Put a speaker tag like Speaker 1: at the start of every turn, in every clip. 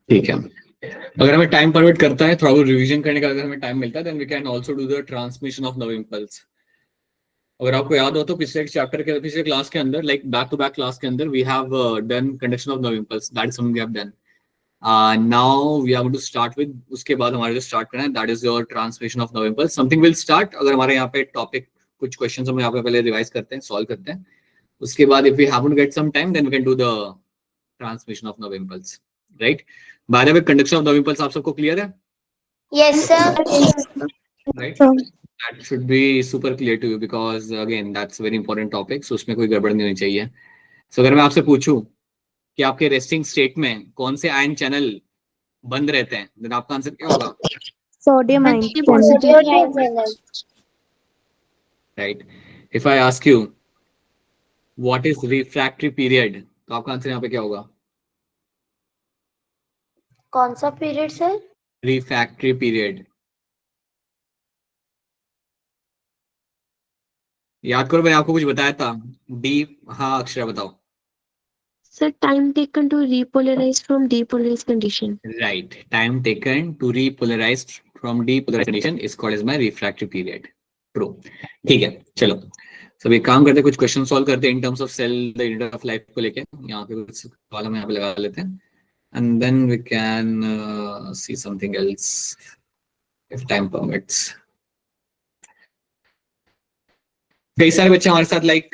Speaker 1: ठीक है, अगर हमें टाइम परमिट करता है, थोड़ा बहुत रिवीजन करने का अगर हमें टाइम मिलता है, then we can also do the transmission of nerve impulse. अगर आपको याद हो तो पिछले चैप्टर के पिछले क्लास के अंदर, like back to back class के अंदर, we have done conduction of nerve impulse, that is something we have done. Now we are to start with, उसके बाद हमारे जो स्टार्ट करना है that is your transmission of nerve impulse. Something will start, अगर हमारे यहाँ पे टॉपिक कुछ क्वेश्चंस हम यहाँ पे पहले रिवाइज करते हैं, सॉल्व करते हैं, उसके बाद if we have to get some time then we can do the transmission of nerve impulse, right? By the way, conduction of nerve impulse आप सबको क्लियर है?
Speaker 2: Yes, sir.
Speaker 1: Right, that should be super clear to you because again that's very important topic, so उसमें कोई गड़बड़ नहीं होनी चाहिए। so अगर मैं आपसे पूछूं कि आपके रेस्टिंग स्टेट में कौन से आयन चैनल बंद रहते हैं, then आपका आंसर क्या होगा?
Speaker 3: Sodium ion channel.
Speaker 1: right, if I ask you what is refractory period, तो आपका आंसर यहाँ पे क्या होगा?
Speaker 2: कौन सा पीरियड सर?
Speaker 1: refractory period, याद करो मैंने आपको कुछ बताया था। डी, हाँ अक्षरा बताओ।
Speaker 3: Sir, time taken to repolarize from depolarized condition.
Speaker 1: Right, time taken to repolarize from depolarized condition is called as my refractory period. True. ठीक है, चलो सब एक काम करते हैं, कुछ क्वेश्चन सॉल्व करते हैं in terms of cell the unit of life को लेके। यहाँ पे कुछ सवाल हम यहाँ पे लगा लेते हैं and then we can see something else if time permits. कई सारे बच्चे हमारे साथ लाइक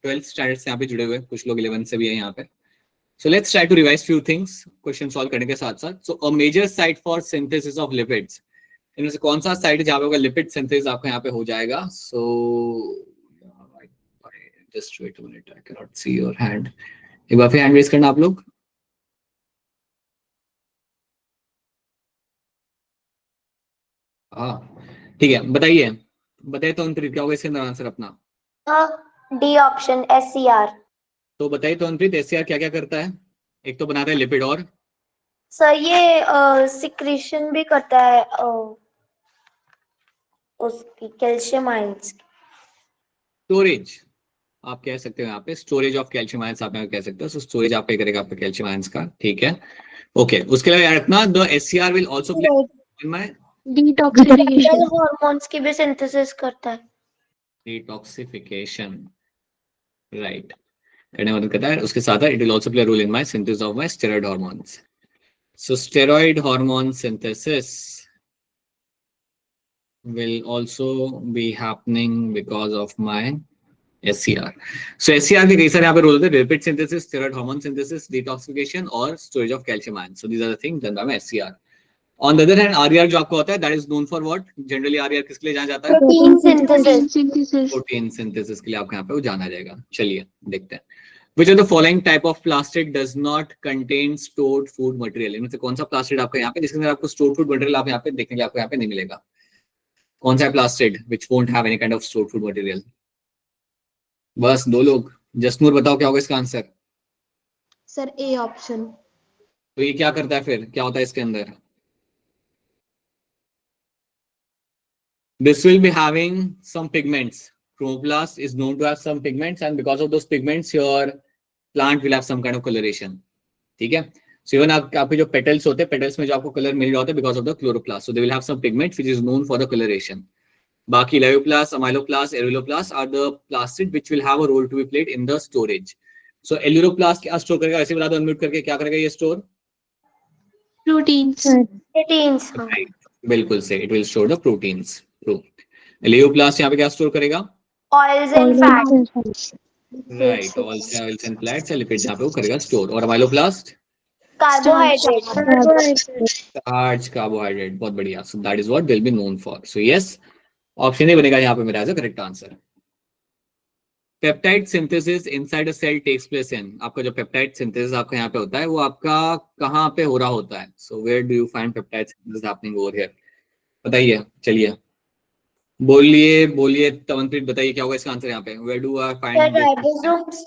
Speaker 1: 12th स्टैंडर्ड से यहाँ पे जुड़े हुए, कुछ लोग 11 से भी है यहाँ पे। So let's try to revise few things, question solve करने के साथ साथ। So a major site for synthesis of lipids, इनमें से कौन सा साइट है जहाँ पे होगा लिपिड सिंथेसिस आपका यहाँ पे हो जाएगा? So just wait a minute, I cannot see your hand. एक बार फिर हैंड रेज करना आप लोग। हाँ ठीक है, बताइए बताइए तो अंतरित क्या होगा इसके अंदर आंसर अपना?
Speaker 2: D option SCR।
Speaker 1: तो बताइए तो अंतरित SCR क्या क्या करता है? एक तो बनाता है लिपिड, और
Speaker 2: सर ये सिक्रीशन भी करता है उसकी कैल्शियम आयंस।
Speaker 1: स्टोरेज आप कह सकते हो यहाँ पे, स्टोरेज ऑफ कैल्शियम आयंस आप यहाँ कह सकते हो। सो स्टोरेज आप पे करेगा आपका कैल्शियम आयंस का, ठीक है ओके। उसके अलावा याद रखना the SCR will also play in my
Speaker 3: Detoxification.
Speaker 2: Hormones की भी सिंथेसिस करता है।
Speaker 1: डिटॉक्सिफिकेशन, राइट, करने में मदद करता है। उसके साथ it will also play role in my synthesis of my steroid hormones. So steroid hormone synthesis will also be happening because of my SCR. So SCR के कई सारे यहाँ पे रोल होते हैं, lipid synthesis, steroid hormone synthesis, detoxification और storage of calcium ion. So these are the things done by my SCR. On the other hand, RER जो आपको होता है, that is known for what? Generally RER किसके लिए जाना जाता है?
Speaker 2: Protein synthesis.
Speaker 1: प्रोटीन सिंथेसिस के लिए आपको यहाँ पे वो जाना जाएगा। चलिए देखते हैं। Which of the following type of plastic does not contain stored food material? इनमें से कौन सा प्लास्टिक आपका यहाँ पे जिसके अंदर आपको stored food material आप यहाँ पे देखने के आपको यहाँ पे नहीं मिलेगा? कौन सा plastic which won't have any kind of stored food material? बस दो लोग, जसनूर बताओ क्या होगा इसका आंसर?
Speaker 3: Sir A option.
Speaker 1: तो ये क्या करता है फिर, क्या होता है इसके अंदर? This will be having some pigments. Chloroplast is known to have some pigments and because of those pigments your plant will have some kind of coloration. ठीक है, so even आपके जो petals होते हैं, petals में जो आपको कलर मिल रहा होता है because of the chloroplast, so they will have some pigments which is known for the coloration. बाकी layoplast, amyloplast, areoplast are the plastic which will have a role to be played in the storage. So areoplast क्या store करेगा? ऐसे बता दो unmute करके, क्या करेगा ये स्टोर?
Speaker 3: Proteins.
Speaker 2: प्रोटीन्स।
Speaker 1: बिल्कुल से, it will store the proteins. True. layoplast यहाँ पे क्या स्टोर करेगा?
Speaker 2: Oils and fat.
Speaker 1: Right, oils and fats, lipids यहाँ पे वो करेगा स्टोर। और amyloplast
Speaker 2: कार्बोहाइड्रेट।
Speaker 1: स्टार्च, कार्बोहाइड्रेट, बहुत बढ़िया। So that is what they will be known for. So yes, option A बनेगा यहाँ पे मेरा as a correct answer. Peptide synthesis inside a cell takes place in, आपका जो पेप्टाइड सिंथेसिस आपका यहाँ पे होता है वो आपका कहाँ पे हो रहा होता है? So where do you find peptide synthesis happening over here? बताइए, चलिए बोलिए बोलिए तमनप्रीत, बताइए क्या होगा इसका आंसर यहाँ पे? Where do I find
Speaker 2: ribosomes.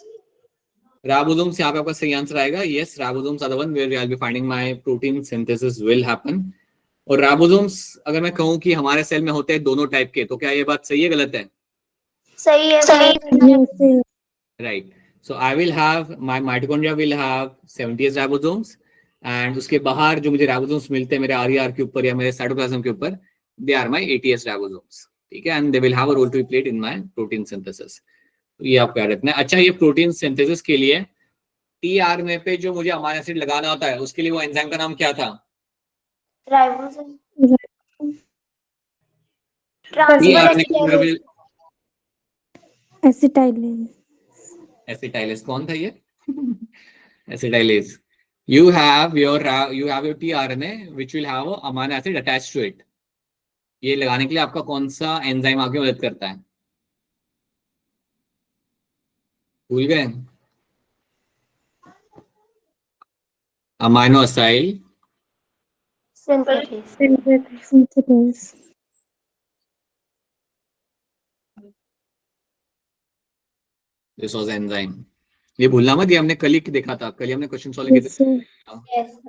Speaker 1: Ribosomes यहाँ पे आपका सही आंसर आएगा। Yes, ribosomes are the one where I will be finding my protein synthesis will happen. और राइबोसोम्स अगर मैं कहूँ कि हमारे सेल में होते हैं दोनों टाइप के, तो क्या ये बात सही है गलत है?
Speaker 2: सही है।
Speaker 1: Right. So I will have my mitochondria will have 70 ribosomes and उसके बाहर जो मुझे राइबोसोम्स मिलते हैं मेरे आरईआर के ऊपर या मेरे साइटोप्लाज्म के ऊपर, they are my eighty S ribosomes, ठीक है, and they will have a role to play in my protein synthesis. तो ये आपको याद रखना है। अच्छा, ये प्रोटीन सिंथेसिस के लिए टीआरएनए पे जो मुझे अमीनो एसिड लगाना होता है उसके लिए वो एंजाइम का नाम क्या था?
Speaker 2: Ribosome
Speaker 1: tRNA
Speaker 2: transfer
Speaker 3: acetylase.
Speaker 1: Acetylase कौन था ये? Acetylase. you have your tRNA which will have a amino acid attached to it। ये लगाने के लिए आपका कौन सा एंजाइम आगे मदद करता है? भूल गए? Amino acyl
Speaker 2: synthesis.
Speaker 1: This was enzyme. ये भूलना मत, ये हमने कल ही देखा था, कल ही हमने क्वेश्चन सॉल्व किए थे।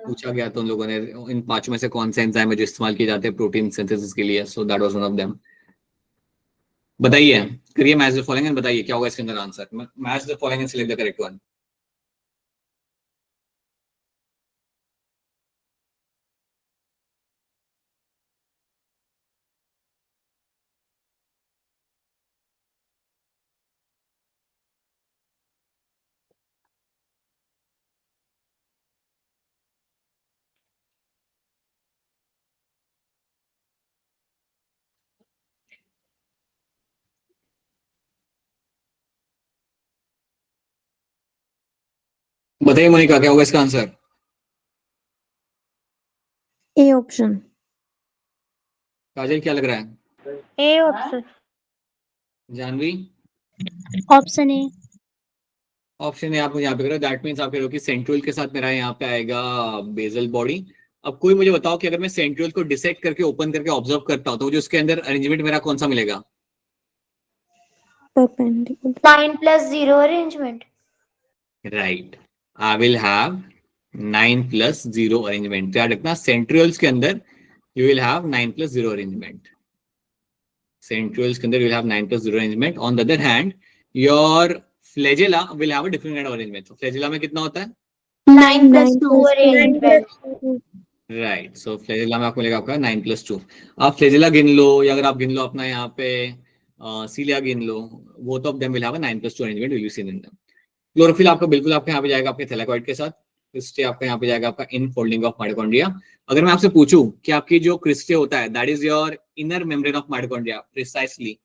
Speaker 1: पूछा गया था उन लोगों ने इन पांचों में से कौन से एंजाइम है जो इस्तेमाल किए जाते हैं प्रोटीन सिंथेसिस के लिए, so that was one of them. बताइए, करिए मैच द फॉलोइंग एंड बताइए क्या होगा इसके अंदर answer. Match the following and select the correct one. बताइए मोनिका, क्या होगा इसका आंसर?
Speaker 3: A option.
Speaker 1: काजल क्या लग रहा है?
Speaker 2: A option.
Speaker 1: Janvi?
Speaker 2: Option A.
Speaker 1: Option है आप मुझे यहाँ पे करो, दैट मीन्स आप कह रहे हो कि सेंट्रियोल के साथ मेरा यहाँ पे आएगा बेसल बॉडी। अब कोई मुझे बताओ कि अगर मैं सेंट्रियोल को डिसेक्ट करके ओपन करके ऑब्जर्व करता हूँ तो मुझे उसके अंदर अरेंजमेंट मेरा कौन सा मिलेगा?
Speaker 3: Perpendicular.
Speaker 2: 9+0 arrangement.
Speaker 1: Right, I will have 9+0 arrangement. याद रखना, सेंट्रियोल्स के अंदर you will have 9+0 arrangement. Centrioles के अंदर you will have 9+0 arrangement. On the other hand your flagella will have a different kind of arrangement. तो फ्लैजेला में कितना होता है?
Speaker 2: 9+2 अरेंजमेंट।
Speaker 1: राइट, सो फ्लैजेला में आपको मिलेगा आपका 9+2। आप फ्लैजेला गिन लो या अगर आप गिन लो अपना यहाँ पे सीलिया गिन लो, both of them will have a 9+2 arrangement will you see in them. Chlorophyll आपका बिल्कुल आपके यहाँ पे जाएगा आपके थैलेकॉइड के साथ। क्रिस्टे आपका यहाँ पे जाएगा आपका इन फोल्डिंग ऑफ माइटोकॉन्ड्रिया। अगर मैं आपसे पूछूं कि आपकी जो क्रिस्टे होता है that is your inner membrane of mitochondria precisely,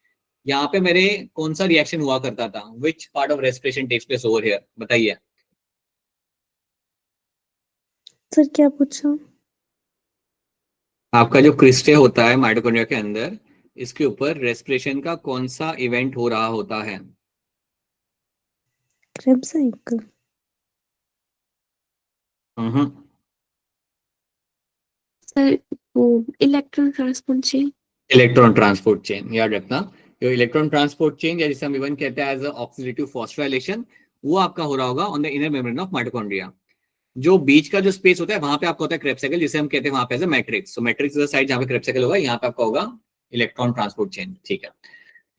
Speaker 1: यहाँ पे मेरे कौन सा रिएक्शन हुआ करता था? Which part of respiration takes place over here? बताइए।
Speaker 3: सर क्या पूछा?
Speaker 1: आपका जो क्रिस्टे होता है माइटोकॉन्ड्रिया के अंदर, इसके ऊपर रेस्पिरेशन का कौन सा इवेंट हो रहा होता है?
Speaker 3: Krebs cycle. सर वो electron transport chain.
Speaker 1: Electron transport chain, याद रखना। जो इलेक्ट्रॉन ट्रांसपोर्ट चेन या जिसे हम इवन कहते हैं एज ऑक्सीडेटिव फॉस्फोराइलेशन, वो आपका हो रहा होगा on the inner membrane of mitochondria. जो बीच का जो स्पेस होता है वहां पे आपका होता है क्रेब्स साइकिल, जिसे हम कहते हैं वहां पे as a matrix. So matrix is the side जहां पे क्रेब्स साइकिल होगा, यहाँ पे आपका होगा इलेक्ट्रॉन ट्रांसपोर्ट चेन, ठीक है।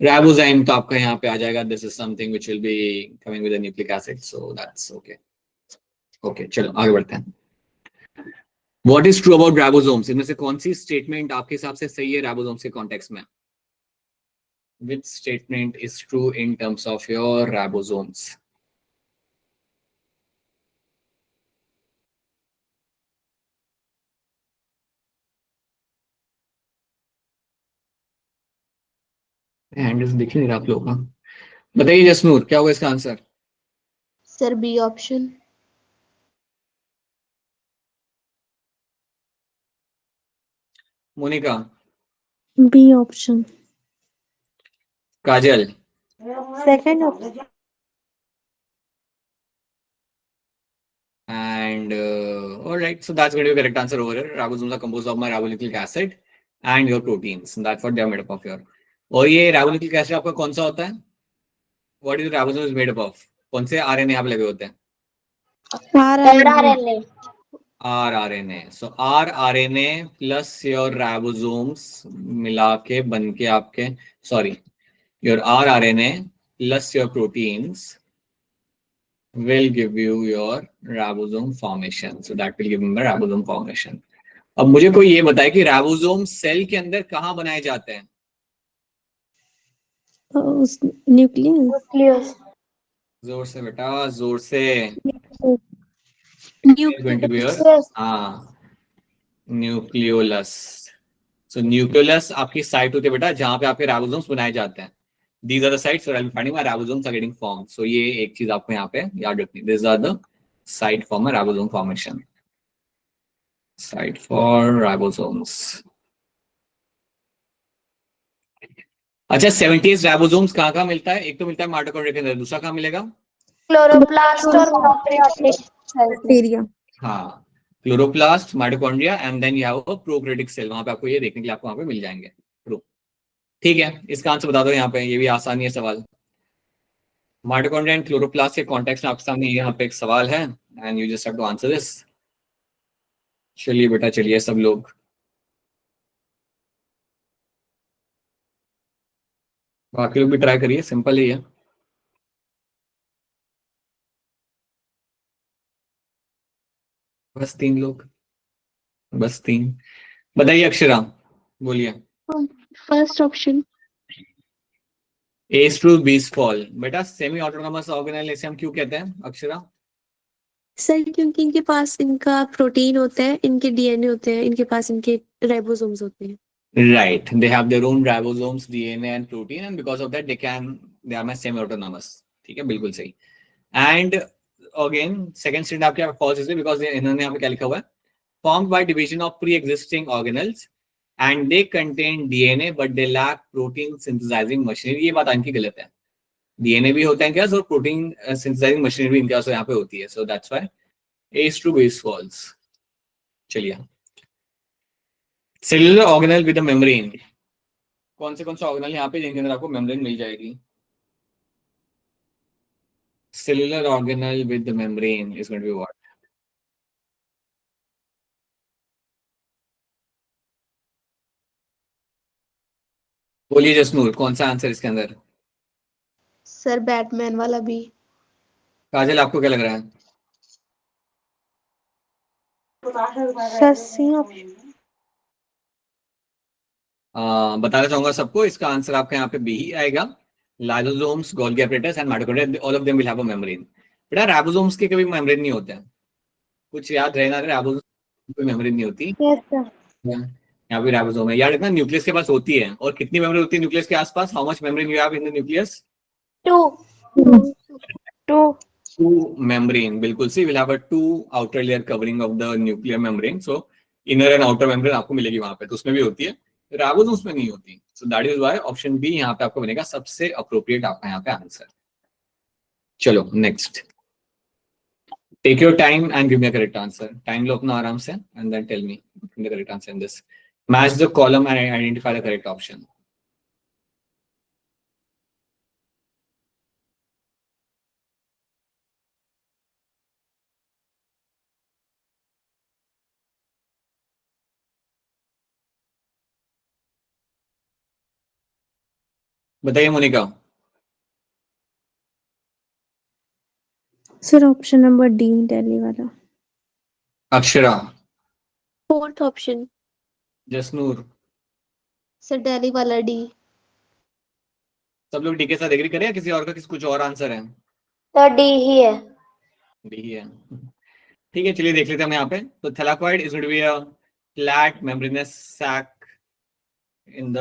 Speaker 1: राइबोजाइम तो आपका यहाँ पे आ जाएगा, this is something which will be coming with the nucleic acid, so that's okay. Okay, चलो आगे बढ़ते हैं। What is true about ribosomes? इनमें से कौन सी स्टेटमेंट आपके हिसाब से सही है राइबोसोम्स के कॉन्टेक्स्ट में? Which statement is true in terms of your ribosomes? Handles दिख नहीं रहा आप लोगों का। बताइए जसनूर, क्या होगा इसका answer?
Speaker 3: Sir B option.
Speaker 1: Monica?
Speaker 3: B option.
Speaker 1: Kajal?
Speaker 2: Second option.
Speaker 1: And all right, so that's going to be correct answer over here. Ribosomes are composed of my ribonucleic acid and your proteins. That's what they are made up of here. और ये ribonucleic acid आपका कौन सा होता है? What is the ribosome is made up of? कौन से RNA यहाँ पे लगे होते हैं?
Speaker 2: RNA।
Speaker 1: rRNA. So rRNA plus your ribosomes मिला के बन के आपके, sorry, your rRNA plus your proteins will give you your ribosome formation. So that will give you ribosome formation. अब मुझे कोई ये बताए कि राइबोसोम सेल के अंदर कहाँ बनाए जाते हैं?
Speaker 3: उस न्यूक्लियस
Speaker 2: न्यूक्लियस।
Speaker 1: जोर से बेटा, जोर से। going to be your
Speaker 2: nucleus.
Speaker 1: Nucleolus. So nucleolus आपकी साइट होती है बेटा जहां पे आपके राइबोसोम्स बनाए जाते हैं। These are the sites where I'll be finding my ribosomes are getting formed. So ये एक चीज आपको यहाँ पे याद रखनी। These are the site for my ribosome formation. Site for ribosomes. अच्छा, 70 राइबोसोम्स कहाँ कहाँ मिलता है? एक तो मिलता है माइटोकॉन्ड्रिया के अंदर, दूसरा कहाँ मिलेगा?
Speaker 2: क्लोरोप्लास्ट और प्रोकैरियोटिक सेल्स में।
Speaker 3: बैक्टीरिया।
Speaker 1: हाँ, क्लोरोप्लास्ट, माइटोकॉन्ड्रिया एंड देन यह प्रोकैरियोटिक सेल, वहां पे आपको ये देखने के लिए आपको वहां पे मिल जाएंगे। ठीक है, इसका आंसर बता दो यहाँ पे, ये भी आसानी है सवाल। माइटोकॉन्ड्रिया एंड क्लोरोप्लास्ट के कॉन्टेक्स्ट में आपके सामने यहाँ पे एक सवाल है and you just have to answer this. चलिए बेटा, चलिए सब लोग, बाकी लोग भी ट्राई करिए, सिंपल ही है। बस 3 लोग, बस 3। बताइए अक्षरा, बोलिए।
Speaker 3: First option.
Speaker 1: एज टू बीस फॉल। बेटा सेमी ऑटोनॉमस ऑर्गेनेल इसे हम क्यों कहते हैं अक्षरा?
Speaker 3: सर क्योंकि इनके पास इनका प्रोटीन होता है, इनके डीएनए होते हैं, इनके पास इनके राइबोसोम्स होते हैं।
Speaker 1: Right, they have their own ribosomes, DNA and protein, and because of that they are my semi-autonomous. ठीक है, बिल्कुल सही। And again, second statement आपके यहाँ false इसलिए because इन्होंने यहाँ पे क्या लिखा हुआ है? Formed by division of pre-existing organelles, and they contain DNA, but they lack protein synthesizing machinery. ये बात इनकी गलत है। DNA भी होता है इनके पास और protein synthesizing machinery भी इनके पास यहाँ पे होती है। So that's why A's to B's false. चलिए, सेलुलर ऑर्गेनल विद मेम्ब्रेन। कौन से ऑर्गेनल यहाँ पे जिनके अंदर आपको मेम्ब्रेन मिल जाएगी? Cellular organelle with membrane is going to be what? बोलिए जसनूर, कौन सा आंसर इसके अंदर?
Speaker 4: सर बैटमैन वाला भी।
Speaker 1: काजल, आपको क्या लग रहा है?
Speaker 4: Sir C option.
Speaker 1: बताना चाहूंगा सबको, इसका आंसर आपका यहाँ पे बी ही आएगा। Lysosomes, Golgi apparatus and mitochondria, all of them will have a membrane. बेटा राइबोसोम्स के कभी मेम्ब्रेन नहीं होते हैं, कुछ याद रहे ना, राइबोसोम्स की मेम्ब्रेन नहीं होती।
Speaker 4: Yes sir.
Speaker 1: यहाँ पे राइबोसोम है, याद रखना न्यूक्लियस के पास होती है। और कितनी मेम्ब्रेन होती है न्यूक्लियस के आसपास? How much membrane you have in the nucleus?
Speaker 2: 2
Speaker 1: Two membrane, बिल्कुल सी, will have a two outer layer covering of the nuclear membrane. So inner and outer membrane आपको मिलेगी वहां पे, तो उसमें भी होती है, राइबोसोम्स में नहीं होती। So that is why option B यहाँ पे आपको बनेगा सबसे अप्रोप्रिएट आपका यहाँ पे आंसर। चलो next, take your time and give me a correct answer. Time लो अपना आराम से and then tell me the correct answer in this. Match the column and identify the correct option. बताइए Monika.
Speaker 3: Sir option number D, Delhi वाला।
Speaker 1: Akshara.
Speaker 3: Fourth option.
Speaker 1: Jasnoor.
Speaker 4: Sir Delhi वाला D.
Speaker 1: सब लोग D के साथ एग्री करें या किसी और का कुछ और आंसर है?
Speaker 2: तो डी ही है।
Speaker 1: डी है, ठीक है। चलिए देख लेते हैं हम यहाँ पे। तो thylakoid is going to be a flat membranous sac in the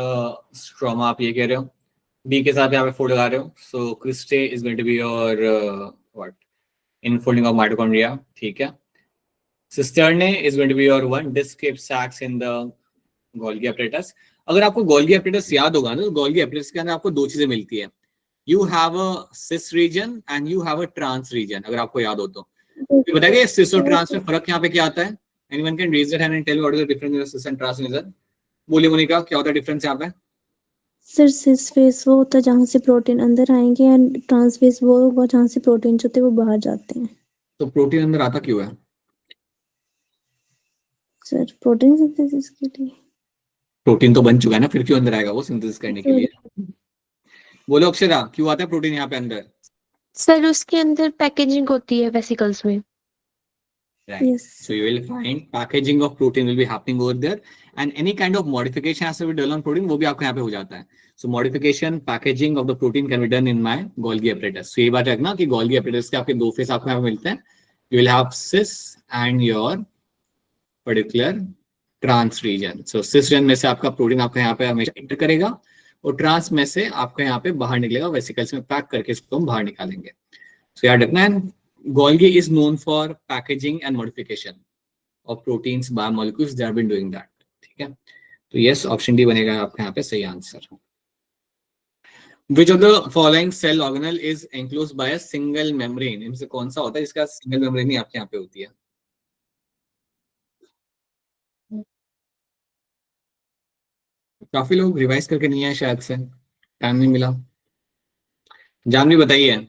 Speaker 1: stroma, आप ये कह रहे हो। बी के साथ यहाँ पे 4 लगा रहे हो। So cristae is going to be your what? Infolding of mitochondria, ठीक है। Cisternae is going to be your one disc shaped sacs in the Golgi apparatus. अगर आपको गोल्गी एपरेटस याद होगा ना, तो गोल्गी एपरेटस के अंदर आपको 2 चीजें मिलती है। You have a cis region and you have a trans region, अगर आपको याद हो तो। बताइए सिस और ट्रांस में फर्क यहाँ पे क्या आता है? Anyone can raise their hand and tell me what is the difference in cis and trans region? बोलिए मोनिका, क्या होता है डिफरेंस यहाँ पे?
Speaker 3: सर सिस फेस वो होता है जहाँ से प्रोटीन अंदर आएंगे, एंड ट्रांस फेस वो होगा जहाँ से प्रोटीन जो होते हैं वो बाहर जाते हैं।
Speaker 1: तो प्रोटीन अंदर आता क्यों है?
Speaker 3: सर प्रोटीन सिंथेसिस के लिए।
Speaker 1: प्रोटीन तो बन चुका है ना, फिर क्यों अंदर आएगा वो सिंथेसिस करने के लिए? बोलो अक्षरा, क्यों आता है प्रोटीन यहाँ पे अंदर?
Speaker 4: सर उसके अंदर पैकेजिंग होती है वेसिकल्स में।
Speaker 1: Right.
Speaker 3: Yes.
Speaker 1: So you will find packaging of protein will be happening over there, and any kind of modification has to be done on protein, वो भी आपको यहाँ पे हो जाता है. So modification, packaging of the protein can be done in my Golgi apparatus. So ये बात रखना कि Golgi apparatus के आपके दो फेस आपको यहाँ पे मिलते हैं. You will have cis and your particular trans region. So cis region में से आपका प्रोटीन आपका यहाँ पे हमेशा एंटर करेगा और ट्रांस में से आपका यहाँ पे बाहर निकलेगा, वेसिकल्स में पैक करके इसको हम बाहर निकालेंगे. So याद रखना है, Golgi is known for packaging and modification of proteins, biomolecules. They have been doing that. ठीक है, तो yes, ऑप्शन डी बनेगा आपका यहाँ पे सही answer. Which of the following cell organelle is enclosed by a single membrane? इनसे कौन सा होता है जिसका सिंगल मेम्ब्रेन ही आपके यहाँ पे होती है? काफी लोग रिवाइज करके नहीं आए, शायद से टाइम नहीं मिला. जानवी बताइए.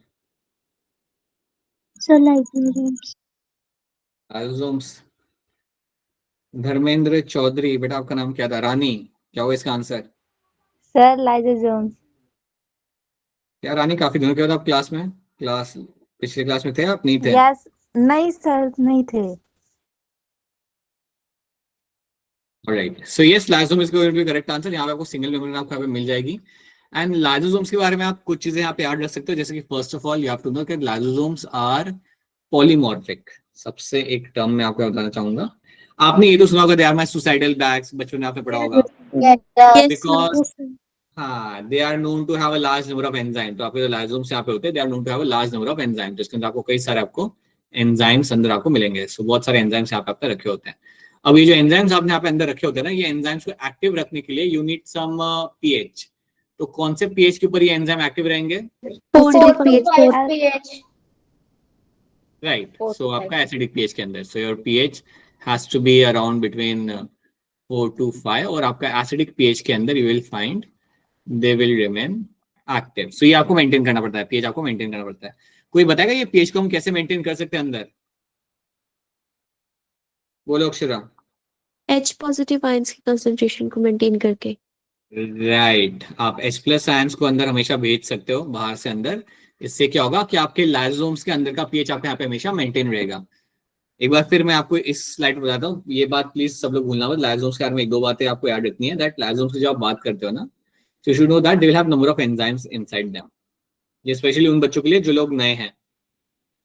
Speaker 3: Sir, lysosomes.
Speaker 1: Lysosomes. Dharmendra Chaudhary, बेटा आपका नाम क्या था? रानी, क्या होगा इसका आंसर?
Speaker 2: Sir lysosomes.
Speaker 1: क्या रानी, काफी दिनों के बाद आप क्लास में, क्लास पिछले क्लास में थे आप, नहीं थे?
Speaker 2: यस. नहीं सर, नहीं थे.
Speaker 1: Alright, so yes, lysosome is going to be correct answer. यहाँ पे आपको सिंगल मेम्ब्रेन आपको यहाँ पे मिल जाएगी. एंड लाइसोसोम्स के बारे में आप कुछ चीजें यहाँ पे याद रख सकते हो, जैसे कि first of all you have to know कि लाइसोसोम्स आर पॉलीमॉर्फिक. सबसे एक टर्म मैं आपको बताना चाहूंगा, आपने ये तो सुना होगा, they are my suicidal bags, बचपन में आपने पढ़ा होगा. Because हाँ, they are known to have a large number of enzymes. तो आपके जो लाइसोसोम्स यहाँ पे होते हैं, they are known to have a large number of enzymes. जिसके अंदर आपको कई सारे आपको एंजाइम्स अंदर आपको मिलेंगे. सो बहुत सारे एंजाइम्स यहाँ पे आपके रखे होते हैं. अब ये जो एंजाइम्स आपने यहाँ पे अंदर रखे होते हैं ना, ये एंजाइम्स को एक्टिव रखने के लिए यू नीड सम पीएच. तो कौन से पीएच के ऊपर ये एंजाइम एक्टिव रहेंगे?
Speaker 2: 4 pH.
Speaker 1: राइट. सो आपका एसिडिक पीएच के अंदर. So your pH has to be around between 4 to 5, और आपका एसिडिक पीएच के अंदर you will find they will remain active. So ये आपको मेंटेन करना पड़ता है, पीएच आपको मेंटेन करना पड़ता है. कोई बताएगा ये पीएच को हम कैसे मेंटेन कर सकते हैं अंदर? बोलो अक्षरा.
Speaker 4: H पॉजिटिव आयंस की कंसंट्रेशन को मेंटेन करके.
Speaker 1: राइट, आप H+ आयंस को अंदर हमेशा भेज सकते हो बाहर से अंदर. इससे क्या होगा कि आपके लाइसोसोम्स के अंदर का पीएच आपके यहाँ पे हमेशा मेंटेन रहेगा. एक बार फिर मैं आपको इस स्लाइड पर बताता हूँ, ये बात प्लीज सब लोग भूलना मत. लाइसोसोम्स के बारे में एक दो बातें आपको याद रखनी है. दैट लाइसोसोम्स की जब आप बात करते हो ना, so you should know that they will have number of enzymes inside them. ये स्पेशली उन बच्चों के लिए जो लोग नए हैं,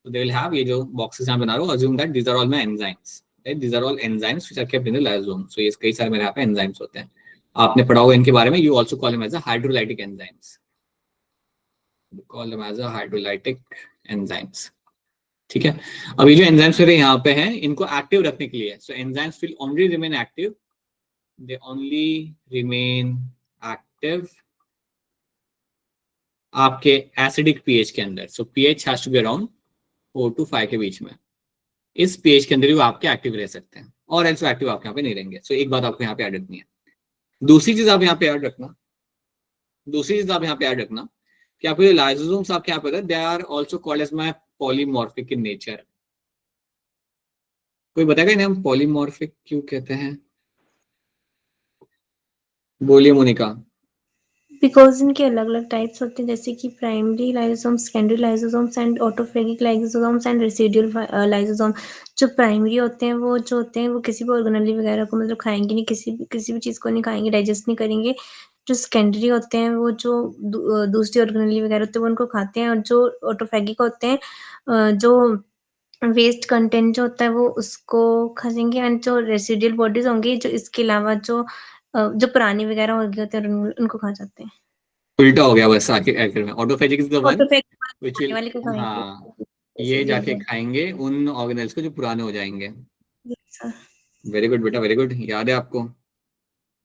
Speaker 1: तो they will have, ये जो बॉक्सेस यहाँ बना रहा हूँ, assume that these are all my enzymes, right? These are all enzymes which are kept in the lysosome. So ये कई सारे मेरे यहाँ पे enzymes होते हैं. आपने पढ़ा होगा इनके बारे में. You also call them as a hydrolytic enzymes. You call them as a hydrolytic enzymes. ठीक है. अब ये जो enzymes मेरे यहाँ पे हैं, इनको एक्टिव रखने के लिए, so enzymes will only remain active. They only remain active आपके एसिडिक पीएच के अंदर. So pH has to be around 4 to 5 के बीच में. इस पीएच के अंदर ही वो आपके एक्टिव रह सकते हैं, और एल्सो एक्टिव आपके यहाँ पे नहीं रहेंगे. सो एक बात आपको यहाँ पे याद रखनी है. दूसरी चीज आप यहाँ पे याद रखना कि आपके लाइसोसोम्स आपके यहाँ पे, they are also called as my polymorphic in nature. कोई बताएगा इन्हें हम पॉलीमॉर्फिक क्यों कहते हैं? बोलिए मोनिका.
Speaker 3: बिकॉज इनके अलग अलग टाइप्स होते हैं, जैसे कि primary lysosome, secondary lysosomes and autophagic lysosomes and residual lysosome. जो प्राइमरी होते हैं वो किसी भी ऑर्गेनेली वगैरह को मतलब खाएंगे नहीं, किसी भी चीज को नहीं खाएंगे, डाइजेस्ट नहीं करेंगे. जो सेकेंडरी होते हैं वो जो दूसरी ऑर्गेनेली वगैरह होते हैं वो उनको खाते हैं. और जो ऑटोफेगिक होते हैं जो वेस्ट कंटेंट जो होता है वो उसको खाएंगे. एंड जो रेसिडुअल बॉडीज होंगी जो इसके अलावा जो पुरानी वगैरह हो गए होते हैं उनको खा जाते हैं.
Speaker 1: उल्टा हो गया बस आखिर में. Autophagic is the one which will,
Speaker 3: वाले को खाएंगे.
Speaker 1: हाँ, ये जाके खाएंगे उन ऑर्गेनेल्स को जो पुराने हो जाएंगे. वेरी गुड बेटा, वेरी गुड, याद है आपको.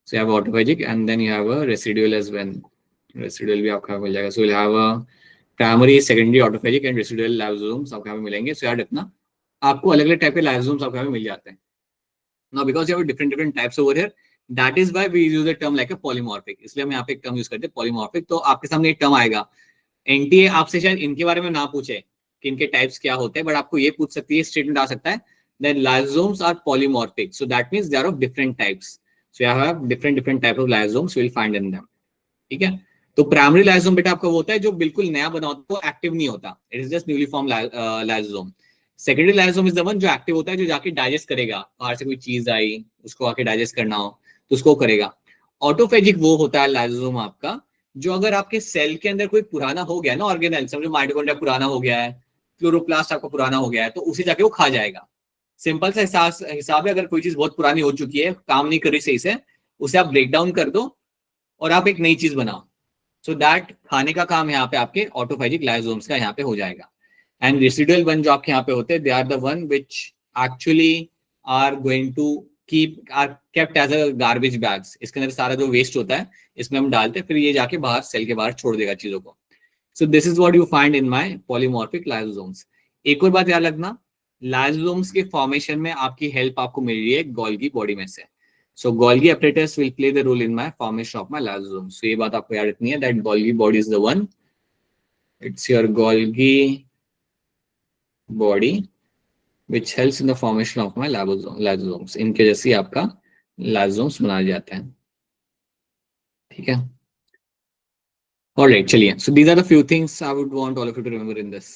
Speaker 1: So you have autophagic and then you have a residual as well. Residual भी आपको मिल जाएगा. So you have a primary, secondary, autophagic and residual lysosomes आपको यहाँ पे मिलेंगे. सो याद रखना, आपको अलग अलग टाइप के लाइसोसोम्स आपको यहाँ पे मिल जाते हैं. Now because you have different types over here, that is why we use the term like a polymorphic. इसलिए हम यहाँ पे एक टर्म यूज करते हैं पॉलीमॉर्फिक. तो आपके सामने एक टर्म आएगा, एनटीए आपसे शायद इनके बारे में ना पूछे कि इनके टाइप्स क्या होते हैं, बट आपको ये पूछ सकती है, स्टेटमेंट आ सकता है that lysosomes are polymorphic. So that means they are of different types. So you have different type of lysosomes you will find in them. ठीक है. तो प्राइमरी लाइसोसोम बेटा आपका वो होता है जो बिल्कुल नया बना होता है, वो एक्टिव नहीं होता, it is just newly form lysosome. Secondary lysosome is the one जो एक्टिव होता है, जो जाके डाइजेस्ट करेगा, बाहर से कोई चीज आई उसको आके डाइजेस्ट करना हो तो उसको करेगा। ऑटोफेजिक वो होता है लाइसोसोम आपका जो अगर आपके सेल के अंदर कोई पुराना हो गया ना ऑर्गेनेल, समझो माइटोकॉन्ड्रिया पुराना हो गया है, क्लोरोप्लास्ट आपका पुराना हो गया है, तो उसे जाके वो खा जाएगा। सिंपल सा हिसाब है, अगर कोई चीज बहुत पुरानी हो चुकी है, काम नहीं कर रही सही से, उसे आप ब्रेक डाउन कर दो और आप एक नई चीज बनाओ। सो दैट खाने का काम यहाँ पे आपके ऑटोफेजिक लाइसोसोम्स का यहाँ पे हो जाएगा। एंड रेसिडुअल वन जो आपके यहाँ पे होते हैं, they are the one which actually are going to are kept as a garbage bags. इसके अंदर सारा जो वेस्ट होता है इसमें हम डालते हैं, फिर ये जाके बाहर सेल के बाहर छोड़ देगा चीजों को। So this is what you find in my polymorphic lysosomes. एक और बात याद रखना, लाइसोसोम्स के फॉर्मेशन में आपकी हेल्प आपको मिल रही है गोल्गी बॉडी में से। So Golgi apparatus will play the role in my formation of my lysosomes. So ये बात आपको याद रखनी है that Golgi body is the one. It's your Golgi body which helps in the formation of my lysosomes. इनके जैसे आपका lysosomes बनाए जाते हैं, ठीक है? Alright, चलिए. So these are the few things I would want all of you to remember in this.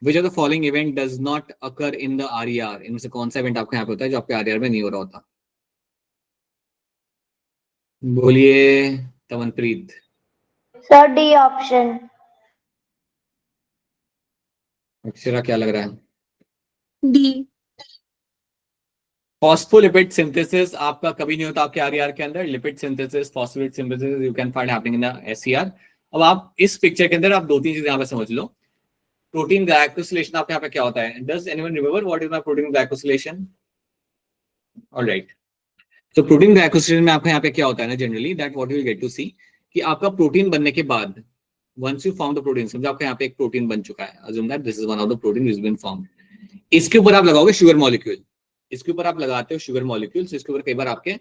Speaker 1: Which of the following event does not occur in the RER? इनमें से कौन सा event आपके यहाँ पे होता है जो आपके RER में नहीं हो रहा होता? बोलिए Tamanpreet.
Speaker 2: Sir D option.
Speaker 1: Akshara क्या लग रहा है?
Speaker 4: डी।
Speaker 1: फॉस्फोलिपिड सिंथेसिस आपका कभी नहीं होता आपके आरईआर के अंदर। Lipid synthesis, phospholipid synthesis you can find happening in the SCR. अब आप इस पिक्चर के अंदर आप दो तीन चीजें यहाँ पे समझ लो। प्रोटीन ग्लाइकोसिलेशन आपके यहाँ पे क्या होता है? Does anyone remember what is my protein glycosylation? Alright, तो प्रोटीन ग्लाइकोसिलेशन में आपके यहाँ पे क्या होता है ना, generally that what you will get to see कि आपका प्रोटीन बनने के बाद once you form the protein, समझो आपके यहाँ पे एक प्रोटीन बन चुका है, assume that this is one of the protein which been formed. इसके ऊपर आप लगाओगे शुगर मॉलिक्यूल, इसके ऊपर आप लगाते हो शुगर मॉलिक्यूल्स, इसके ऊपर कई बार आपके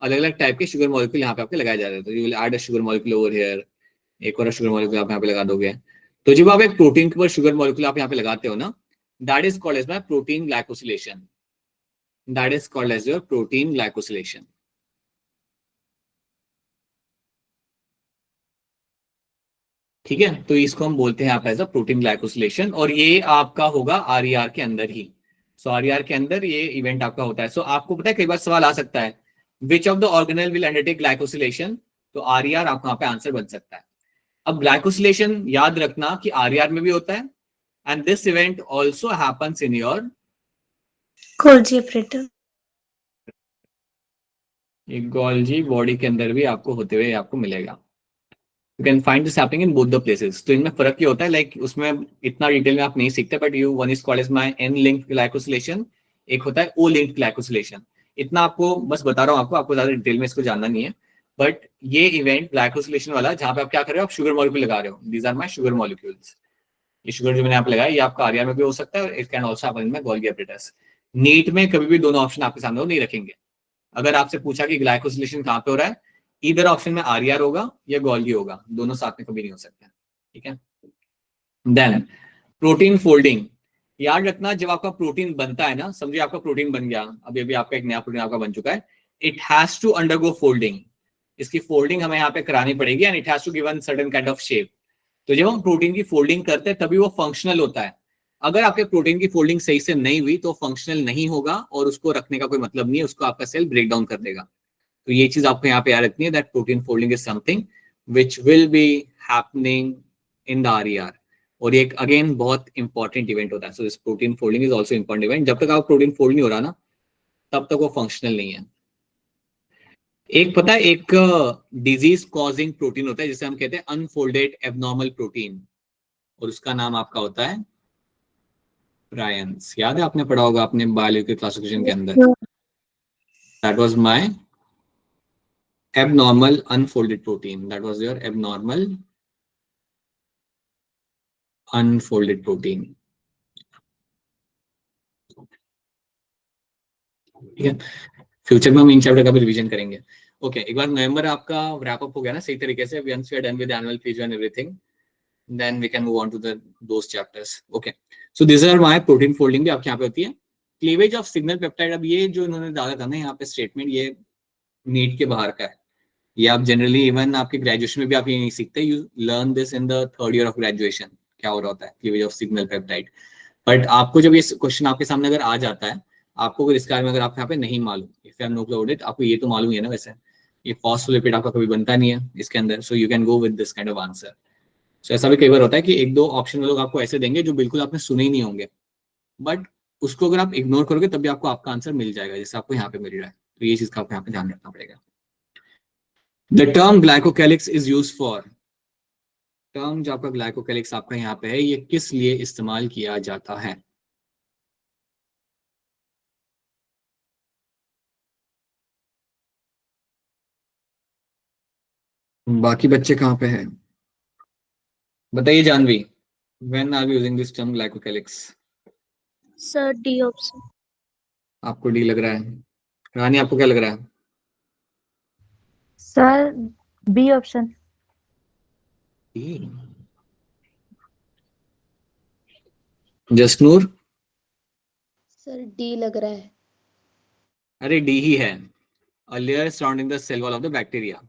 Speaker 1: अलग अलग टाइप के शुगर मॉलिक्यूल यहाँ पे आपके लगाए जा रहे हैं। You will add a sugar molecule over here, एक और शुगर मॉलिक्यूल आप यहाँ पे लगा दोगे। तो जब आप एक प्रोटीन के ऊपर शुगर मॉलिक्यूल आप यहाँ पे लगाते हो ना, that is called as my protein glycosylation, that is called as your protein glycosylation. ठीक है, तो इसको हम बोलते हैं आप एज अ प्रोटीन ग्लाइकोसिलेशन, और ये आपका होगा आरईआर के अंदर ही। सो आरईआर के अंदर ये इवेंट आपका होता है। सो आपको पता है कई बार सवाल आ सकता है which of the organelle will undertake glycosylation, तो आरईआर आपका यहाँ पे आंसर बन सकता है। अब ग्लाइकोसिलेशन याद रखना कि आरईआर में भी होता है, and this event also happens in your
Speaker 3: Golgi operator.
Speaker 1: Golgi body के अंदर भी आपको होते हुए आपको मिलेगा। You can find this happening in both the places. तो इनमें फर्क ये होता है, लाइक उसमें इतना डिटेल में आप नहीं सीखते, but you one is called as my N linked glycosylation, एक होता है ओ लिंक्ड ग्लाइकोसिलेशन। इतना आपको बस बता रहा हूँ, आपको ज्यादा डिटेल में इसको जानना नहीं है, बट ये इवेंट ग्लाइकोसिलेशन वाला जहाँ पे आप क्या कर रहे हो, आप शुगर मॉलिक्यूल लगा रहे हो, these are my sugar molecules. ये शुगर जो मैंने यहाँ पे लगाया ये आपका आरईआर में भी हो सकता है, it can also happen in my Golgi apparatus। NEET में कभी भी दोनों ऑप्शन आपके सामने वो नहीं रखेंगे। अगर आपसे पूछा कि ग्लाइकोसिलेशन कहाँ पे हो रहा है, इधर ऑप्शन में आरईआर होगा या गोल्गी होगा, दोनों साथ में कभी नहीं हो सकता। ठीक है, देन प्रोटीन फोल्डिंग याद रखना, जब आपका प्रोटीन बनता है ना, समझिए आपका प्रोटीन बन गया, अभी अभी आपका एक नया प्रोटीन आपका बन चुका है, it has to undergo folding. इसकी फोल्डिंग हमें यहाँ पे करानी पड़ेगी, and it has to given certain kind of shape. तो जब हम प्रोटीन की फोल्डिंग करते हैं तभी वो फंक्शनल होता है। अगर आपके प्रोटीन की फोल्डिंग सही से नहीं हुई तो फंक्शनल नहीं होगा, और उसको रखने का कोई मतलब नहीं है, उसको आपका सेल ब्रेक डाउन कर देगा। तो ये चीज आपको यहाँ पे याद रखनी है, that protein folding is something which will be happening in the RER, और ये अगेन बहुत इंपॉर्टेंट इवेंट होता है। So this protein folding is also important event. जब तक आप प्रोटीन फोल्ड नहीं हो रहा ना, तब तक वो फंक्शनल नहीं है। एक पता है, एक डिजीज कॉजिंग प्रोटीन होता है जिसे हम कहते हैं अनफोल्डेड एबनॉर्मल प्रोटीन, और उसका नाम आपका होता है प्रायंस। याद है, आपने पढ़ा होगा अपने बायोलॉजी क्लासिफिकेशन के अंदर, that was my abnormal unfolded protein, that was your abnormal unfolded protein। ठीक है, फ्यूचर में हम इन चैप्टर का भी रिवीजन करेंगे। ओके, एक बार नवंबर आपका रैप अप हो गया ना सही तरीके से, once we are done with the annual feature and everything, then we can move on to the those chapters। okay, so these are my protein folding भी आपके यहाँ पे होती है। क्लीवेज ऑफ सिग्नल पेप्टाइड, अब ये जो इन्होंने डाला था ना यहाँ पे स्टेटमेंट, ये नीट के बाहर का है, ये आप जनरली इवन आपके ग्रेजुएशन में भी आप ये नहीं सीखते, you learn this in the third year of graduation, क्या हो रहा होता है cleavage of signal peptide. But आपको जब ये क्वेश्चन आपके सामने अगर आ जाता है, आपको अगर इसके बारे में अगर आपको यहाँ पे नहीं मालूम, if you know cloud it, आपको ये तो मालूम ही है ना वैसे, ये फॉस्फोलिपिड आपका कभी बनता नहीं है इसके अंदर, so you can go with this kind of answer. So ऐसा भी कई बार होता है कि एक दो ऑप्शन लोग आपको ऐसे देंगे जो बिल्कुल आपने सुने ही नहीं होंगे, बट उसको अगर आप इग्नोर करोगे तभी आपको आपका आंसर मिल जाएगा, जैसे आपको यहाँ पे मिल रहा है। तो ये चीज का आपको यहाँ पे ध्यान रखना पड़ेगा। The term glycocalyx is use for, term जो आपका ग्लाइकोकैलिक्स आपका यहाँ पे है, ये किस लिए इस्तेमाल किया जाता है? बाकी बच्चे कहाँ पे हैं बताइए। Janvi, when are we using this term glycocalyx?
Speaker 2: Sir D option.
Speaker 1: आपको डी लग रहा है, रानी आपको क्या लग रहा है?
Speaker 5: Sir B option.
Speaker 1: Jasnoor?
Speaker 4: Sir D लग रहा है।
Speaker 1: अरे डी ही है, a layer surrounding the cell wall of the bacteria.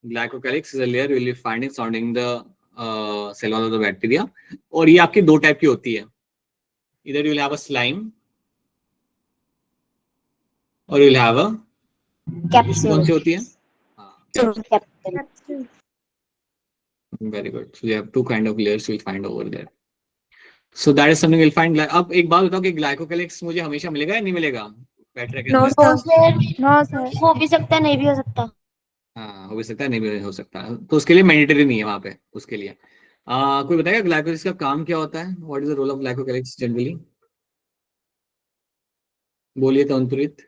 Speaker 1: Glycocalyx is a layer you will find it surrounding the cell wall of the bacteria. और ये आपकी दो टाइप की होती है, इधर you will have a slime और you will have a कौन सी होती है? Very good. So you have two kind of layers you will find over there. So that is something you will find. अब एक बात बताओ कि ग्लाइकोकैलिक्स मुझे हमेशा मिलेगा या नहीं मिलेगा बैटरी के
Speaker 2: नो
Speaker 1: अंदर?
Speaker 2: Sir,
Speaker 5: no sir.
Speaker 2: हो भी सकता है नहीं भी हो सकता।
Speaker 1: हाँ, हो भी सकता है नहीं भी हो सकता, तो उसके लिए मैंडेटरी नहीं है वहां पे उसके लिए। कोई बताएगा ग्लाइकोकैलिक्स का काम क्या होता है? What is the role of glycocalyx generally? बोलिए तो अंकुरित।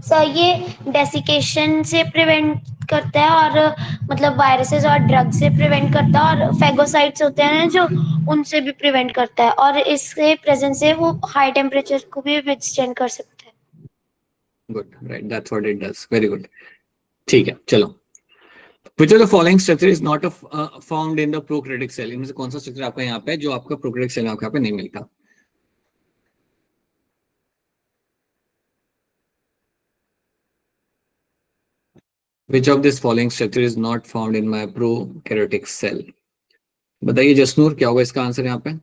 Speaker 2: सर ये डेसिकेशन से प्रिवेंट करता है और मतलब वायरसेस और ड्रग से प्रिवेंट करता है, और फेगोसाइट्स होते हैं जो उनसे भी प्रिवेंट करता है, और इसके प्रेजेंस से वो हाई टेम्परेचर को भी विथस्टैंड कर सकता है।
Speaker 1: Good, right, that's what it does. Very good, ठीक है चलो। Which of the following structure is not found in the prokaryotic cell? इनमें से कौन सा स्ट्रक्चर आपका यहाँ पे है जो आपका प्रोकैरियोटिक सेल में आपको यहाँ पे नहीं मिलता? Which of this following structure is not found in my prokaryotic cell? बताइए जसनूर, क्या होगा इसका आंसर यहाँ पे?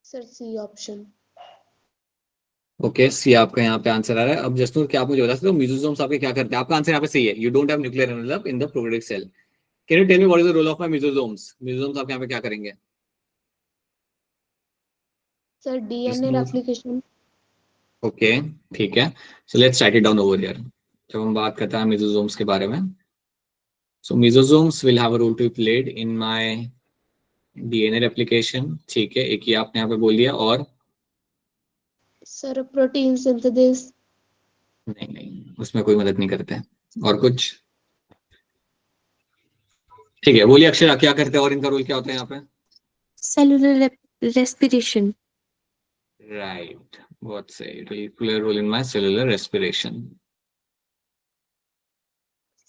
Speaker 4: Sir C option.
Speaker 1: Okay, C आपका यहाँ पे आंसर आ रहा है। अब जसनूर क्या आप मुझे बता सकते हो मेसोसोम्स आपके क्या करते हैं? आपका आंसर यहाँ पे सही है, you don't have nuclear envelope in the prokaryotic cell. Can you tell me what is the role of my mesosomes? Mesosomes आप यहाँ पे क्या करेंगे?
Speaker 4: Sir DNA replication.
Speaker 1: ओके, ठीक है, so let's write it down over here. जब हम बात करते हैं मेसोसोम्स के बारे में, so mesosomes will have a role to played in my DNA replication. ठीक है, एक ही आपने यहाँ पे बोल दिया। और
Speaker 4: सर प्रोटीन सिंथेसिस।
Speaker 1: नहीं, उसमें कोई मदद नहीं करते हैं। और कुछ? ठीक है, बोलिए अक्षरा, क्या करते हैं और इनका रोल क्या होता है यहाँ पे?
Speaker 4: Cellular respiration.
Speaker 1: राइट, बहुत सही, it will play role in my cellular respiration.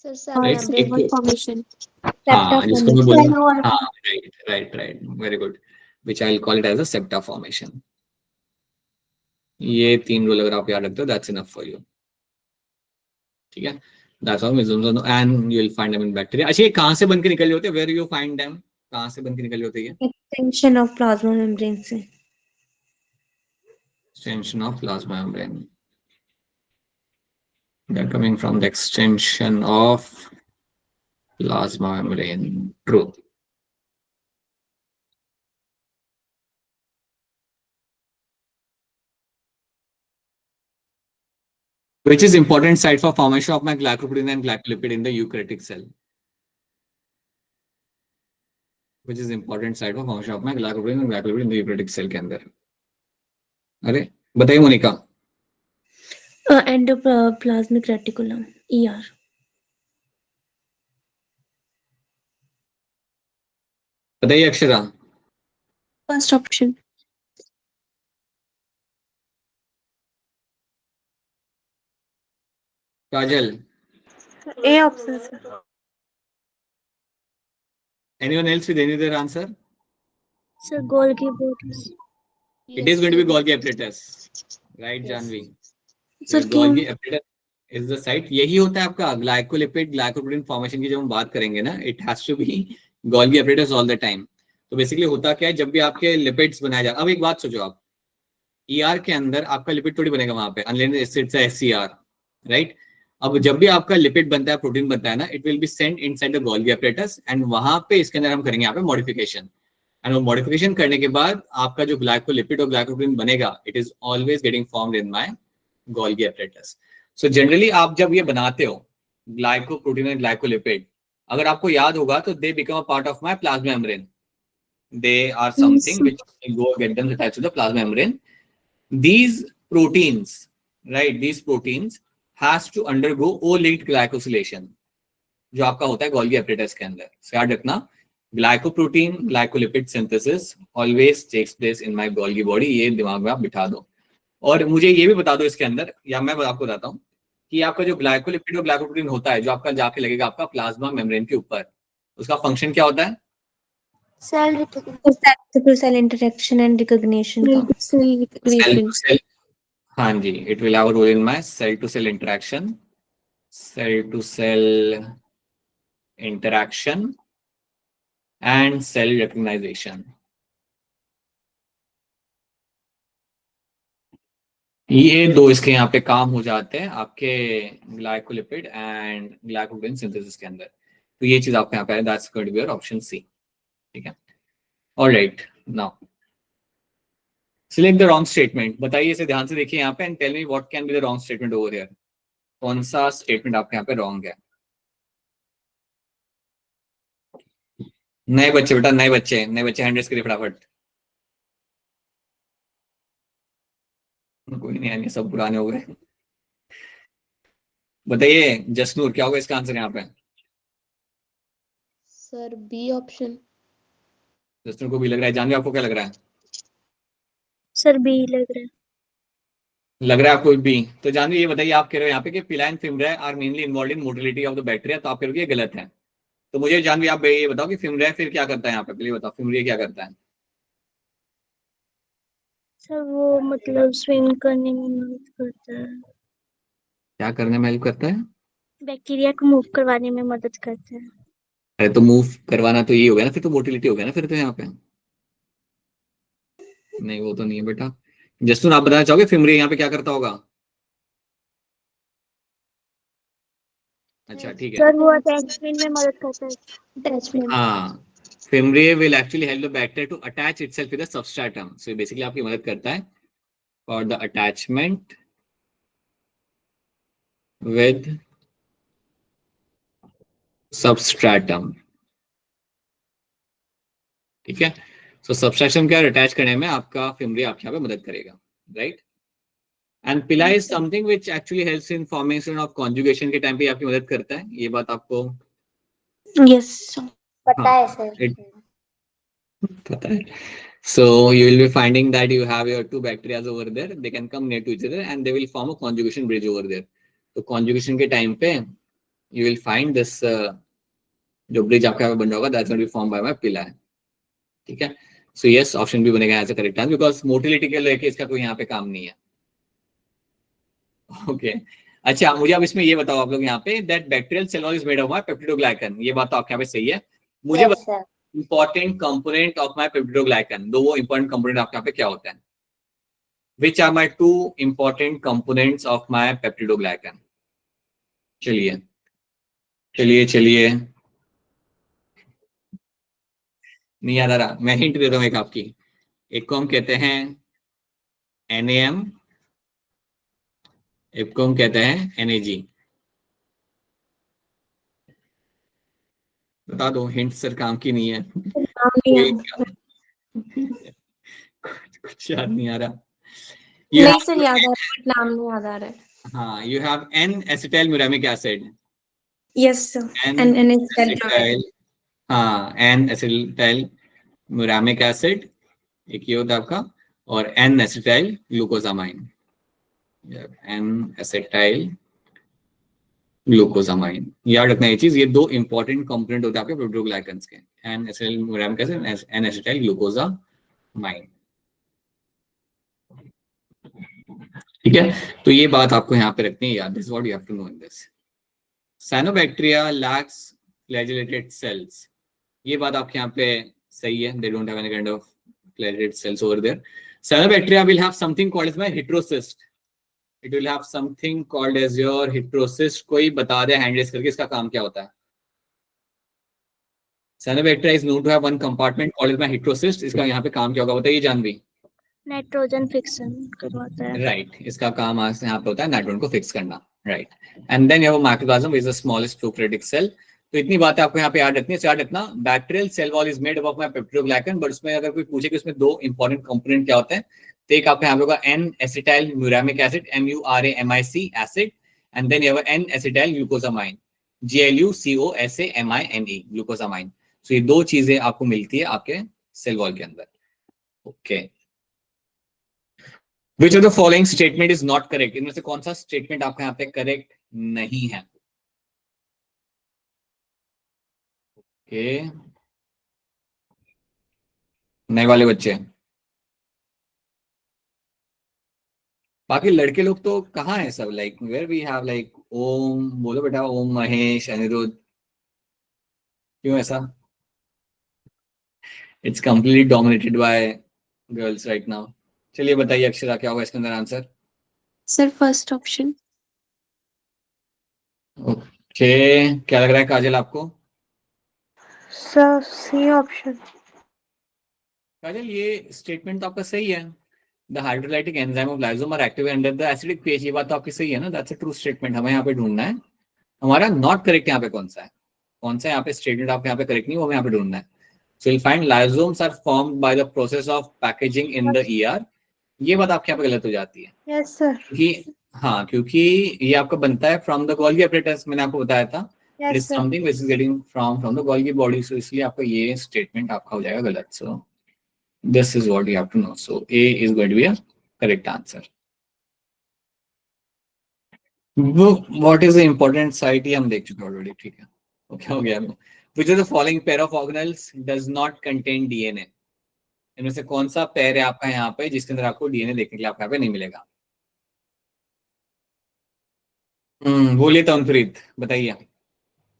Speaker 4: Sir
Speaker 1: Right,
Speaker 4: cell
Speaker 1: एक-
Speaker 4: मेम्ब्रेन फॉर्मेशन।
Speaker 1: हाँ, जिसको मैं बोलूँ, हाँ, right, very good, which I will call it as a septa formation. ये तीन रोल अगर आप याद रखते हो, दैट्स इनफ फॉर यू। ठीक है, that's all मेसोसोम्स and you will find them in bacteria. अच्छा, ये कहाँ से बन के निकल रहे होते हैं? Where you find them? कहाँ से बन के निकल रहे होते हैं?
Speaker 3: एक्सटेंशन ऑफ प्लाज्मा मेम्ब्रेन से।
Speaker 1: Extension of plasma membrane. They're coming from the extension of plasma membrane. True. Which is important site for formation of my glycoprotein and glycolipid in the eukaryotic cell? Which is important site for formation of my glycoprotein and glycolipid in the eukaryotic cell के अंदर? अरे बताइए Monika.
Speaker 3: Endoplasmic reticulum, ER।
Speaker 1: बताइए Akshara.
Speaker 4: First option.
Speaker 1: Kajal.
Speaker 5: A option sir.
Speaker 1: Anyone else with any other answer?
Speaker 2: Sir Golgi apparatus।
Speaker 1: It is going to be Golgi apparatus, right, Janvi?
Speaker 3: Sir,
Speaker 1: Golgi apparatus is the site, यही होता है आपका glycolipid glycoprotein formation की जब हम बात करेंगे ना, it has to be Golgi apparatus all the time. तो बेसिकली होता क्या है, जब भी आपके लिपिड्स बनाए जाए, अब एक बात सोचो आप, ईआर के अंदर आपका लिपिड थोड़ी बनेगा वहां पे, अनलेस इट्स एचसीआर, राइट। अब जब भी आपका लिपिड बनता है, प्रोटीन बनता है ना, it will be sent inside the Golgi apparatus, and वहां पे इसके अंदर हम करेंगे यहाँ पे मॉडिफिकेशन, एंड वो मॉडिफिकेशन करने के बाद आपका जो ग्लाइकोलिपिड और ग्लाइकोप्रोटीन बनेगा, it is always getting formed in my Golgi apparatus. So generally आप जब ये बनाते हो ग्लाइकोप्रोटीन एंड ग्लाइकोलिपिड, अगर आपको याद होगा तो they become a part of my plasma membrane, they are something which will go get them attached to the plasma membrane. These proteins, right, these proteins has to undergo O-linked glycosylation, जो आपका होता है Golgi apparatus के अंदर। So याद रखना, glycoprotein glycolipid synthesis always takes place in my Golgi body, ये दिमाग में आप बिठा दो। और मुझे ये भी बता दो इसके अंदर, या मैं आपको बताता हूँ कि आपका जो ग्लाइकोलिपिड और ग्लाइकोप्रोटीन होता है, जो आपका जाके लगेगा आपका प्लाज्मा मेम्ब्रेन के ऊपर, उसका फंक्शन क्या होता है?
Speaker 2: Cell
Speaker 3: cell interaction and recognition का।
Speaker 4: Cell recognition.
Speaker 1: सेल, हाँ जी, it will have a role in my cell to cell interaction, and cell recognisation. ये दो इसके यहाँ पे काम हो जाते हैं आपके ग्लाइकोलिपिड एंड ग्लाइकोप्रोटीन सिंथेसिस के अंदर। तो ये चीज आपके यहाँ पे है, that's going to be your option C, ठीक है। Alright, now select the wrong statement. बताइए, इसे ध्यान से देखिए यहाँ पे and tell me what can be the wrong statement over here. कौन सा स्टेटमेंट आपके यहाँ पे रॉन्ग है? नए बच्चे बेटा, नए बच्चे हैंड करिए फटाफट। कोई नहीं, सब पुराने हो गए। बताइए जसनूर, क्या होगा इसका आंसर यहाँ पे?
Speaker 4: Sir B option.
Speaker 1: जसनूर को भी लग रहा है। जानवी, आपको क्या लग रहा है?
Speaker 5: सर बी लग रहा है।
Speaker 1: लग रहा है आपको भी? तो जानवी ये बताइए, आप कह रहे हो यहाँ पे कि pili and fimbriae are mainly involved in motility of the bacteria, तो आप कह रहे हो ये गलत है। तो मुझे जानवी आप ये बताओ कि फिमरा फिर क्या करता है यहाँ पे, पहले बताओ फिमरा क्या करता है?
Speaker 5: सर वो मतलब स्विम करने में मदद करता है,
Speaker 1: क्या करने में हेल्प करता है?
Speaker 5: बैक्टीरिया को मूव करवाने में मदद करता है।
Speaker 1: अरे तो मूव करवाना तो ये हो गया ना, फिर तो मोटिलिटी हो गया ना फिर तो यहाँ पे। नहीं, वो तो नहीं है बेटा। जसनूर, आप बताना चाहोगे फिमरा यहाँ पे क्या करता होगा? अच्छा ठीक है।
Speaker 5: सर वो अटैचमेंट में मदद करता है, अटैचमेंट।
Speaker 1: हाँ, fimbriae will actually help the bacteria to attach itself with the substratum. So basically आपकी मदद करता है for the attachment with substratum, ठीक है। सो सबस्ट्रेटम क्या अटैच करने में आपका फिमरे आपके यहाँ पे मदद करेगा, राइट। एंड पिला is something which actually helps in formation of conjugation के टाइम पे आपकी मदद करता है, ये बात आपको
Speaker 3: यस
Speaker 2: पता
Speaker 1: हाँ,
Speaker 2: है सर।
Speaker 1: पता है। So you will be finding that you have your two bacteria over there. They can come near to each other and they will form a conjugation bridge over there. तो conjugation के time पे you will find this जो bridge आपका यहाँ पे बन रहा होगा, that's going to be formed by my pili, ठीक है। So yes, option B बनेगा as a correct answer because motility के लेके इसका कोई यहाँ पे काम नहीं है। Okay. अच्छा, मुझे अब इसमें ये बताओ आप लोग यहाँ पे that bacterial cell wall is made of my peptidoglycan, ये बात तो आपके यहाँ पे सही है। मुझे
Speaker 2: Yes, sir.
Speaker 1: Important component of my peptidoglycan, दो वो इंपॉर्टेंट कंपोनेंट आपके यहाँ पे क्या होते हैं? Which are my two important components of my peptidoglycan? चलिए चलिए चलिए, नहीं याद आ रहा, मैं हिंट देता हूँ एक आपकी। एक को हम कहते हैं NAM, एक को हम कहते हैं NAG। बता दो, हिंट सर काम की नहीं है। कुछ याद नहीं आ रहा।
Speaker 3: नहीं सर, याद आ रहा है, नाम नहीं याद आ रहा है।
Speaker 1: हाँ, you have N-acetyl muramic acid।
Speaker 3: Yes sir,
Speaker 1: N-acetyl, हाँ, N-acetyl muramic acid एक ये होता है आपका, और N-acetyl glucosamine, N-acetyl glucosamine। याद रखना ये चीज, ये दो इंपॉर्टेंट कंपोनेंट होते हैं आपके पेप्टिडोग्लाइकन्स के, N-acetyl muramic acid, N-acetyl glucosamine। ठीक है, तो ये बात आपको यहाँ पे रखनी है याद, this what you have to know in this. Cyanobacteria lacks flagellated cells, ये बात आपके यहाँ पे सही है, they don't have any kind of flagellated cells over there. Cyanobacteria will have something called as my heterocyst, it will have something called as your heterocyst. कोई बता दे hand raise करके इसका काम क्या होता है? Cyanobacteria is known to have one compartment called as my heterocyst, इसका यहाँ पे काम क्या होगा बताइए जानवी?
Speaker 5: नाइट्रोजन फिक्सन करवाता है।
Speaker 1: राइट, इसका काम आज यहाँ पे होता है नाइट्रोजन को फिक्स करना, right. And then you have microplasm is the smallest prokaryotic cell. तो इतनी बातें आपको यहाँ पे याद रखनी है। याद रखना bacterial cell wall is made up of my peptidoglycan, but उसमें अगर कोई पूछे कि उसमें दो इंपॉर्टेंट कंपोनेंट क्या होते हैं, तो एक आपका यहाँ पे होगा N acetyl muramic acid, MURAMIC acid, and then you have N acetyl glucosamine, GLUCOSAMINE glucosamine. तो ये दो चीजें आपको मिलती है आपके सेल वॉल के अंदर, okay. Which of the following statement is not correct? इनमें से कौन सा स्टेटमेंट आपका यहाँ पे करेक्ट नहीं है? ओके, नए वाले बच्चे, बाकी लड़के लोग तो कहाँ है सब? Like where we have like Om, बोलो बेटा ओम, महेश, अनिरुद्ध, क्यों ऐसा? It's completely dominated by girls right now. चलिए बताइए अक्षरा क्या होगा इसके अंदर answer?
Speaker 4: Sir first option.
Speaker 1: Okay, क्या लग रहा है काजल आपको?
Speaker 5: Sir C option.
Speaker 1: काजल ये स्टेटमेंट तो आपका सही है, the hydrolytic enzyme of lysosome are active under the acidic pH, ये बात तो आपकी सही है ना, दैट्स अ ट्रू स्टेटमेंट। हमें यहाँ पे ढूंढना है हमारा नॉट करेक्ट यहाँ पे कौन सा है, कौन सा यहाँ पे स्टेटमेंट आपको यहाँ पे करेक्ट नहीं, वो हमें यहाँ पे ढूंढना है। So will find lysosomes are formed by the process of packaging in the ER, ये बात आपके यहाँ पे गलत हो जाती है।
Speaker 5: Yes sir.
Speaker 1: क्योंकि हाँ, क्योंकि ये आपका बनता है फ्रॉम द गोल्गी एपरेटस, मैंने आपको बताया था, it is something which is getting from the Golgi body, so इसलिए आपका ये स्टेटमेंट आपका हो जाएगा गलत। So this is what you have to know, so A is going to be a correct answer. वो what is the important site, ये हम देख चुके ऑलरेडी, ठीक है, ओके हो गया। Which of the following pair of organelles does not contain DNA, इनमें से कौन सा पेयर है आपका यहाँ पे जिसके अंदर आपको डीएनए देखने के लिए आपको यहाँ पे नहीं मिलेगा? बोलिए तनप्रीत, बताइए।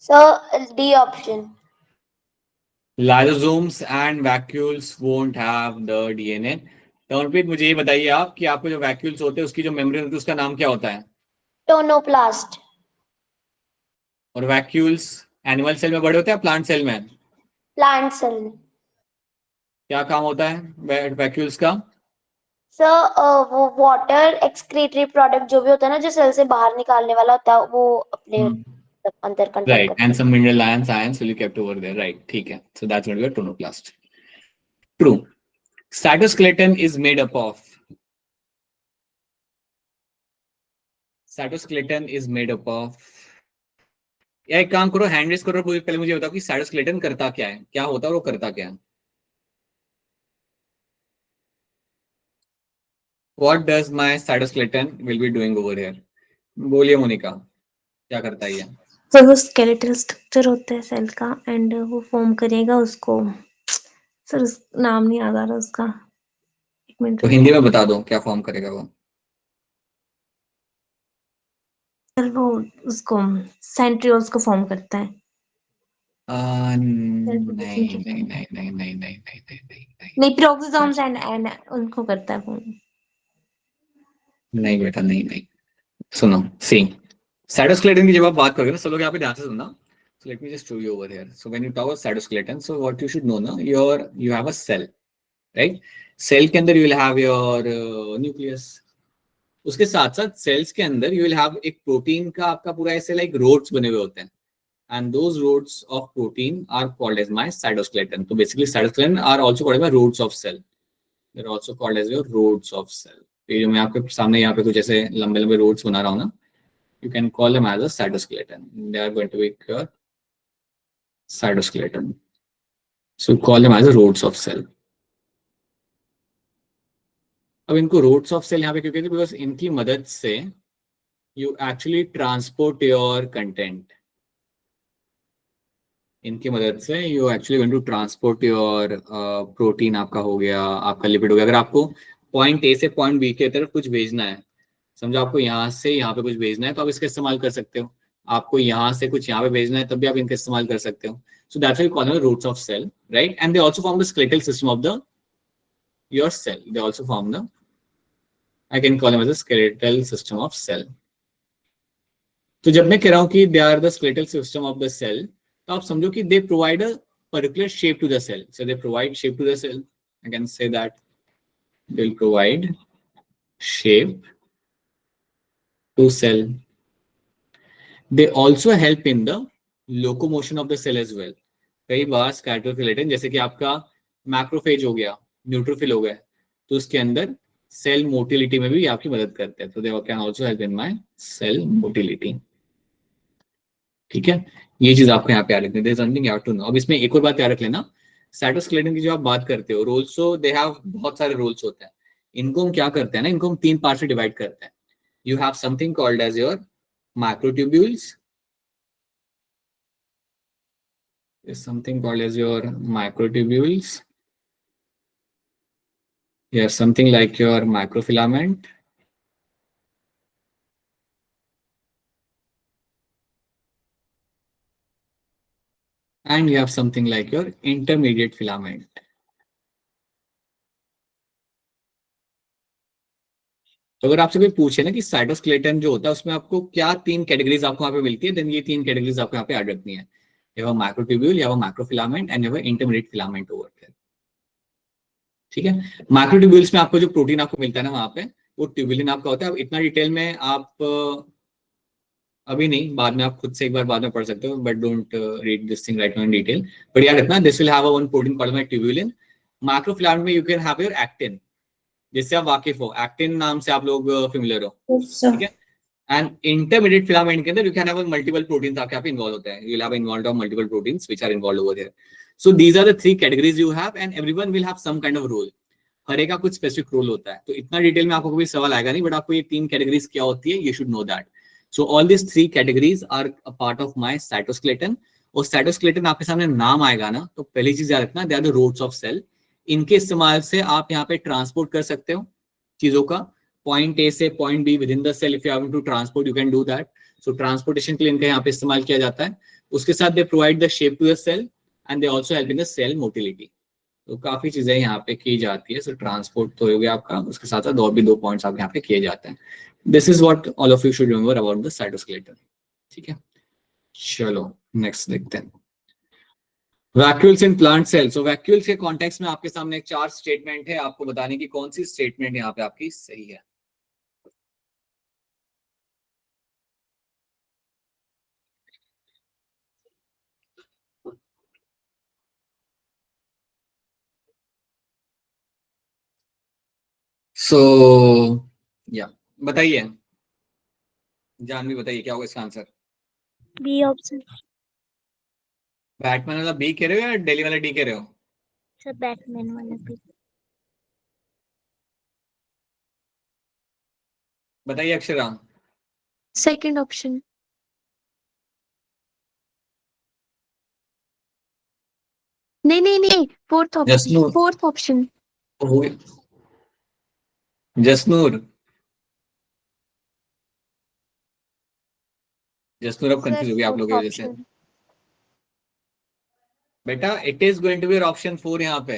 Speaker 2: Sir D option.
Speaker 1: Lysosomes and vacuoles won't have the DNA। तनप्रीत मुझे ये बताइए आप कि आपको जो वैक्यूल्स होते हैं उसकी जो मेम्ब्रेन होती है उसका नाम क्या होता है?
Speaker 2: टोनोप्लास्ट।
Speaker 1: और वैक्यूल्स एनिमल सेल में बड़े होते हैं प्लांट सेल में?
Speaker 2: प्लांट सेल में।
Speaker 1: क्या काम होता है वैक्यूल्स का?
Speaker 2: सर वो वाटर एक्सक्रीटरी प्रोडक्ट जो भी होता है ना, जो सेल से बाहर निकालने वाला होता है, वो अपने अंदर कंटेन
Speaker 1: राइट,
Speaker 2: करता
Speaker 1: and some mineral ions will be kept over there, right, ठीक है। So that's what we are tonoplast. True. Cytoskeleton is made up of, cytoskeleton is made up of, या एक काम करो हैंड रेज करो, पहले मुझे बताओ कि साइटोस्केलेटन करता क्या है, क्या होता है और वो करता क्या है? What does my cytoskeleton will be doing over here? बोलिए मोनिका, क्या करता है ये?
Speaker 3: तो वो स्केलेटल स्ट्रक्चर होता है सेल का, एंड वो फॉर्म करेगा उसको, सर नाम नहीं याद आ रहा उसका, एक मिनट।
Speaker 1: तो हिंदी में बता दो क्या फॉर्म करेगा वो?
Speaker 3: सर वो उसको सेंट्रियोल्स को फॉर्म करता है।
Speaker 1: नहीं नहीं नहीं नहीं नहीं नहीं नहीं नहीं नहीं
Speaker 3: नहीं, पेरोक्सोसोम्स एंड उनको करता है फॉर्म।
Speaker 1: नहीं बेटा, नहीं नहीं, सुनो सी, साइटोस्केलेटन की जब आप बात करोगे ना, सब लोग यहाँ पे ध्यान से सुनना। So let me just show you over here. So when you talk about cytoskeleton, so what you should know ना, you have a cell, right? Cell के अंदर you will have your nucleus. उसके साथ साथ cells के अंदर you will have एक protein का आपका पूरा ऐसे like rods बने हुए होते हैं, and those rods of protein are called as my cytoskeleton. So basically cytoskeleton are also called as my rods of cell. They're also called as your rods of cell. ये जो मैं आपके सामने यहाँ पे कुछ ऐसे लंबे लंबे rods बना रहा हूँ ना, you can call them as a cytoskeleton. They are going to be your cytoskeleton. So call them as the rods of cell. अब इनको rods of cell यहाँ पे क्यों कहते हैं? Because इनकी मदद से you actually transport your content. इनकी मदद से you actually going to transport your protein आपका हो गया, आपका लिपिड हो गया। अगर आपको पॉइंट ए से पॉइंट बी की तरफ कुछ भेजना है, समझो आपको यहाँ से यहाँ पे कुछ भेजना है तो आप इसका इस्तेमाल कर सकते हो, आपको यहाँ से कुछ यहाँ पे भेजना है तब भी आप इनका इस्तेमाल कर सकते हो. So that's why we call them the roots of cell, right? And they also form the skeletal system of the your cell. They also form the, I can call them as a skeletal system of cell. तो जब मैं कह रहा हूँ कि they are the skeletal system of the cell, तो आप समझो कि they provide a particular shape to the cell. So they provide shape to the cell. I can say that they'll provide shape to cell. They also help in the locomotion of the cell as well. कई बार स्कैटोस्केलेटन जैसे कि आपका macrophage हो गया, neutrophil हो गया, तो उसके अंदर सेल मोटिलिटी में भी आपकी मदद करते हैं. तो they can also help in my cell motility. ठीक है, ये चीज आपको यहाँ पे याद रखनी है. There is something you have to know. अब इसमें एक और बात याद रख लेना, साइटोस्केलेटन की जो आप बात करते हो रोल्स, सो दे हैव बहुत सारे रोल्स होते हैं. इनको हम क्या करते हैं ना, इनको हम 3 पार्ट से डिवाइड करते हैं. You have something called as your macrotubules, is something called as your microtubules. You have something like your microfilament. And you have something like your intermediate filament. तो अगर आपसे कोई पूछे ना कि साइटोस्केलेटन जो होता है उसमें आपको क्या 3 कैटेगरीज आपको यहाँ पे मिलती है, देन ये 3 कैटेगरीज आपको यहाँ पे याद रखनी है. You have a microtubule, you have a microfilament, and you have an intermediate filament over there. ठीक है, माइक्रोट्यूब्यूल्स में आपको जो प्रोटीन आपको मिलता है ना वहां पे, वो ट्यूबुलिन आपका होता है. अब इतना डिटेल में आप अभी नहीं, बाद में आप खुद से एक बार बाद में पढ़ सकते हो, but don't read this thing right now in detail. But याद रखना, this will have a one protein called my tubulin. Microfilament में you can have your actin, जिससे आप वाकिफ हो, एक्टिन नाम से आप लोग फेमिलियर हो. ठीक है, एंड इंटरमीडिएट फिलामेंट के अंदर you can have multiple proteins आपके यहाँ पे इन्वॉल्व होते हैं. You will have involve of multiple proteins which are involve over there. So these are the 3 categories you have and everyone will have some kind of role. हर एक का कुछ specific role होता है. तो इतना डिटेल में आपको कोई सवाल आएगा नहीं, बट आपको ये 3 कैटेगरीज क्या होती है you should know that. So all these 3 categories are a part of my cytoskeleton. और cytoskeleton आपके सामने नाम आएगा ना, तो पहली चीज याद रखना, they are the roots of cell. इनके इस्तेमाल से आप यहाँ पे ट्रांसपोर्ट कर सकते हो चीजों का, पॉइंट ए से point B within the cell. If you have to transport you can do that. So transportation के लिए इनका यहाँ पे इस्तेमाल किया जाता है. उसके साथ they provide the shape to the cell and they also help in the cell motility. तो काफी चीजें यहाँ पे की जाती है. सो ट्रांसपोर्ट तो हो गया आपका, उसके साथ साथ और भी 2 पॉइंट्स आप यहाँ पे किए जाते हैं. This is what all of you should remember about the cytoskeleton. ठीक है, चलो नेक्स्ट देखते हैं. Vacuoles in plant cell. So vacuoles के कॉन्टेक्स्ट में आपके सामने 4 स्टेटमेंट है, आपको बताने की कौन सी स्टेटमेंट यहाँ पे आपकी सही है. सो या बताइए, जानवी बताइए क्या होगा इसका आंसर.
Speaker 5: B option.
Speaker 1: बैटमैन वाला बी कह रहे हो या डेली वाला डी कह रहे हो.
Speaker 5: सर बैटमैन वाला बी.
Speaker 1: बताइए अक्षरा.
Speaker 4: Second option. नहीं. Fourth option.
Speaker 1: Jasnoor.
Speaker 4: Fourth option.
Speaker 1: हो गया. जसनूर अब कंफ्यूज हो गया आप लोगों की वजह से. बेटा it is going to be option 4. यहाँ पे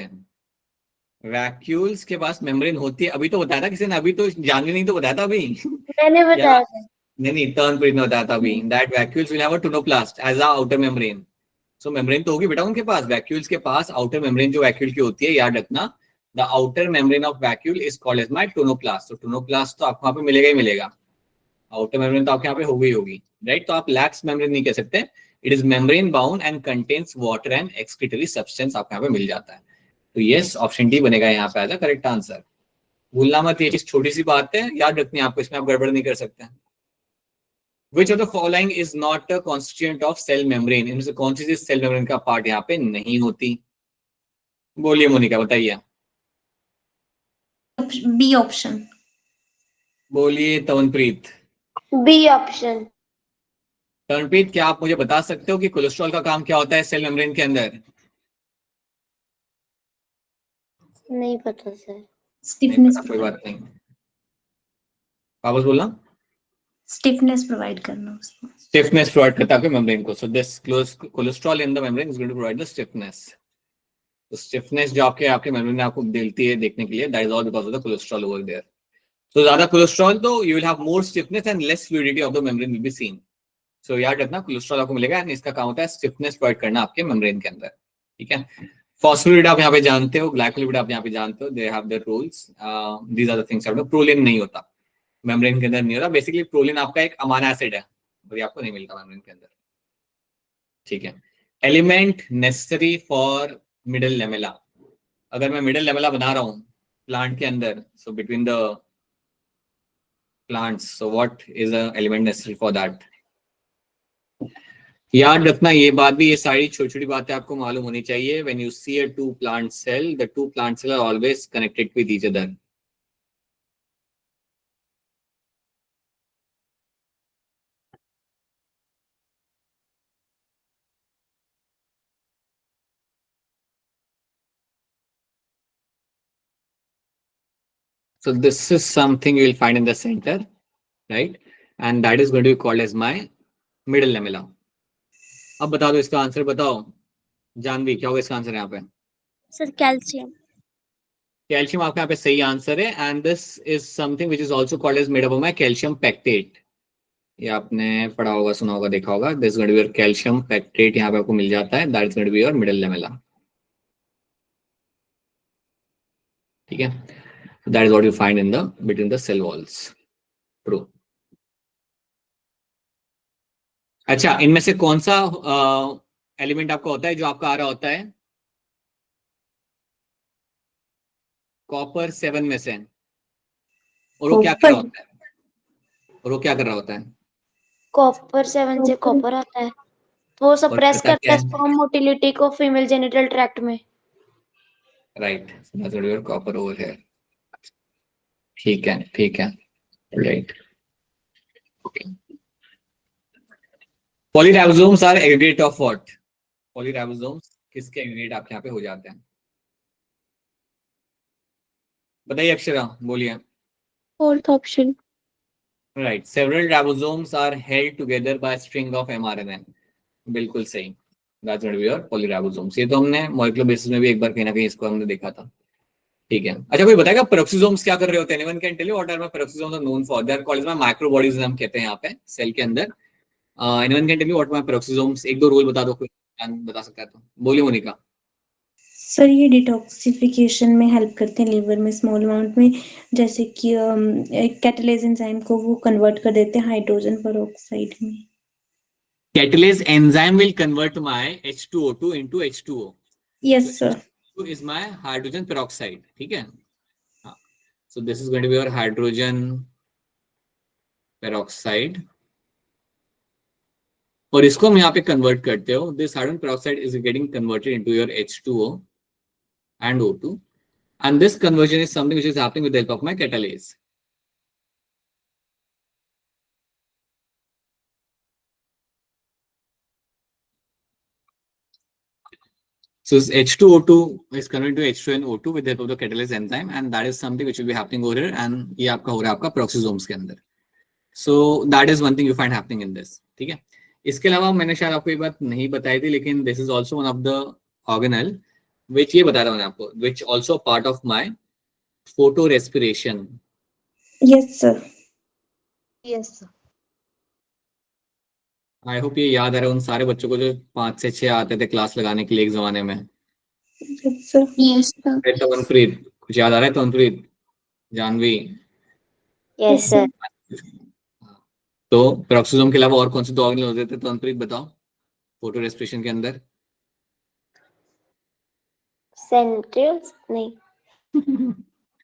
Speaker 1: वैक्यूल्स के पास मेम्ब्रेन होती है. अभी तो बताया था किसी ने, अभी तो जानवी नहीं तो बताया था अभी.
Speaker 2: मैंने बताया था.
Speaker 1: नहीं तर्नप्रीत ने बताया था अभी, that vacuoles will have a tonoplast as a outer membrane. So membrane तो होगी बेटा उनके पास. वैक्यूल्स के पास आउटर मेम्ब्रेन जो वैक्यूल की होती है, याद रखना, the outer membrane of vacuole is called as my tonoplast. तो टोनोप्लास्ट तो आपको वहां पे मिलेगा ही मिलेगा. आउटर मेम्ब्रेन तो आपके यहाँ पे होगी, राइट. तो आप लैक्स मेम्ब्रेन नहीं कह सकते. It is membrane bound and contains water and excretory substance आपको यहाँ पे मिल जाता है. तो यस, ऑप्शन डी बनेगा यहाँ पे एज अ करेक्ट आंसर. भूलना मत, ये चीज छोटी सी बात है, याद रखनी है आपको, इसमें आप गड़बड़ नहीं कर सकते. Which of the following is not a constituent of cell membrane? इनमें से कौन सी चीज सेल मेम्ब्रेन का पार्ट यहाँ पे नहीं होती. बोलिए मोनिका, बताइए.
Speaker 3: B option.
Speaker 1: बोलिए तवनप्रीत.
Speaker 2: B option.
Speaker 1: तवनप्रीत, क्या आप मुझे बता सकते हो कि कोलेस्ट्रॉल का काम क्या होता है सेल मेम्ब्रेन के अंदर.
Speaker 2: नहीं पता सर.
Speaker 3: स्टिफनेस.
Speaker 1: कोई बात नहीं. वापस बोलना।
Speaker 3: स्टिफनेस प्रोवाइड करना उसको।
Speaker 1: स्टिफनेस प्रोवाइड करता है आपके मेम्ब्रेन को। So this cholesterol in the membrane is going to provide the stiffness. तो स्टिफनेस जो आपके आपके मेम्ब्रेन आपको देती है देखने के लिए, that is all because of the cholesterol over there. तो ज्यादा कोलेस्ट्रॉल तो you will have more stiffness and less fluidity of the membrane will be seen. So याद रखना कोलेस्ट्रॉल आपको मिलेगा एंड इसका काम होता है स्टिफनेस प्रोवाइड करना आपके मेम्ब्रेन के अंदर, ठीक है। फॉस्फोलिपिड आप यहाँ पे जानते हो, ग्लाइकोलिपिड आप यहाँ पे जानते हो, they have their roles, these are the things. Proline नहीं होता मेम्ब्रेन के अंदर, नहीं होता। बेसिकली प्रोलिन आपका एक अमाइनो एसिड है, वो आपको नहीं मिलता मेम्ब्रेन के अंदर, ठीक है। Element necessary for middle lamella, अगर मैं मिडल लेमेला बना रहा हूँ प्लांट के अंदर, so between the plants, so what is a element necessary for that. याद रखना ये बात भी, ये सारी छोटी छोटी बातें आपको मालूम होनी चाहिए। When you see a two plant cell, the two plant cell are always connected with each other. So this is something you will find in the center, right? And that is going to be called as my middle lamella. अब बता दो इसका answer, बताओ जानवी क्या होगा इसका answer यहाँ पे।
Speaker 5: Sir calcium.
Speaker 1: कैल्शियम आपका यहाँ पे सही आंसर है। And this is something which is also called as made up of my calcium pectate. ये आपने पढ़ा होगा, सुना होगा, देखा होगा। This going to be your calcium pectate, यहाँ पे आपको मिल जाता है। That is going to be your middle lamella, ठीक है। That is what you find in the between the cell walls. True. अच्छा, इनमें से कौन सा एलिमेंट आपका होता है जो आपका आ रहा होता है कॉपर 7 में से, और वो क्या कर रहा होता है, और वो क्या कर रहा होता है?
Speaker 2: कॉपर 7 से कॉपर आता है, तो वो सप्रेस
Speaker 1: करता
Speaker 2: करता है
Speaker 1: क्या है?
Speaker 2: स्पर्म मोटिलिटी को फीमेल जेनिटल ट्रैक्ट में।
Speaker 1: Right, that's your copper over here. ठीक है, ठीक है, right. Polyribosomes are aggregate of what? Polyribosomes किसके एग्रीगेट आपके यहाँ पे हो जाते हैं? बताइए अक्षरा, बोलिए।
Speaker 4: Fourth option.
Speaker 1: Right, several ribosomes are held together by string of mRNA। बिल्कुल सही, that's going to be your polyribosomes. ये तो हमने मॉलिक्यूलर बेसिस में भी एक बार कहीं ना कहीं इसको हमने देखा था, ठीक है। अच्छा, कोई बताएगा पेरोक्सिसोम्स क्या कर रहे होते हैं? Anyone can tell you what are my peroxisomes are known for? They are called my microbodies, हम कहते हैं यहाँ पे सेल के अंदर। Anyone can tell you what my peroxisomes? एक दो रूल बता दो, कोई बता सकता है तो बोलिए मोनिका।
Speaker 3: सर ये डिटॉक्सिफिकेशन में हेल्प करते हैं लीवर में स्मॉल अमाउंट में, जैसे कि कैटालेज एंजाइम को वो कन्वर्ट कर देते हैं हाइड्रोजन पेरोक्साइड में।
Speaker 1: Catalase enzyme will convert my H2O2 into H2O।
Speaker 3: Yes sir.
Speaker 1: H2 is my hydrogen peroxide, ठीक है। हाँ, so this is going to be your hydrogen peroxide, और इसको हम यहाँ पे कन्वर्ट करते हो। This hydrogen peroxide is getting converted into your H2O and O2, and this conversion is something which is happening with the help of my catalase. So this H2O2 is converted to H2 and O2 with the help of the catalase enzyme, and that is something which will be happening over here, and ये आपका हो रहा है आपका peroxisomes के अंदर। So that is one thing you find happening in this, ठीक है। इसके अलावा मैंने शायद आपको ये बात नहीं बताई थी, लेकिन this is also one of the organelle which ये बता रहा हूँ मैं आपको, which also part of my photo respiration।
Speaker 3: Yes sir.
Speaker 2: Yes sir.
Speaker 1: I hope ये याद आ रहा है उन सारे बच्चों को जो 5 से 6 आते थे क्लास लगाने के लिए एक जमाने में।
Speaker 3: Yes sir.
Speaker 4: Yes, sir.
Speaker 1: Tavanpreet, कुछ याद आ रहा है? तवनप्रीत, जानवी।
Speaker 2: Yes sir.
Speaker 1: तो पेरोक्सिसोम के अलावा और कौन से दो ऑर्गेनल होते थे तवनप्रीत, बताओ फोटो रेस्पिरेशन के अंदर?
Speaker 2: सेंट्रियोल्स नहीं।
Speaker 1: Anyone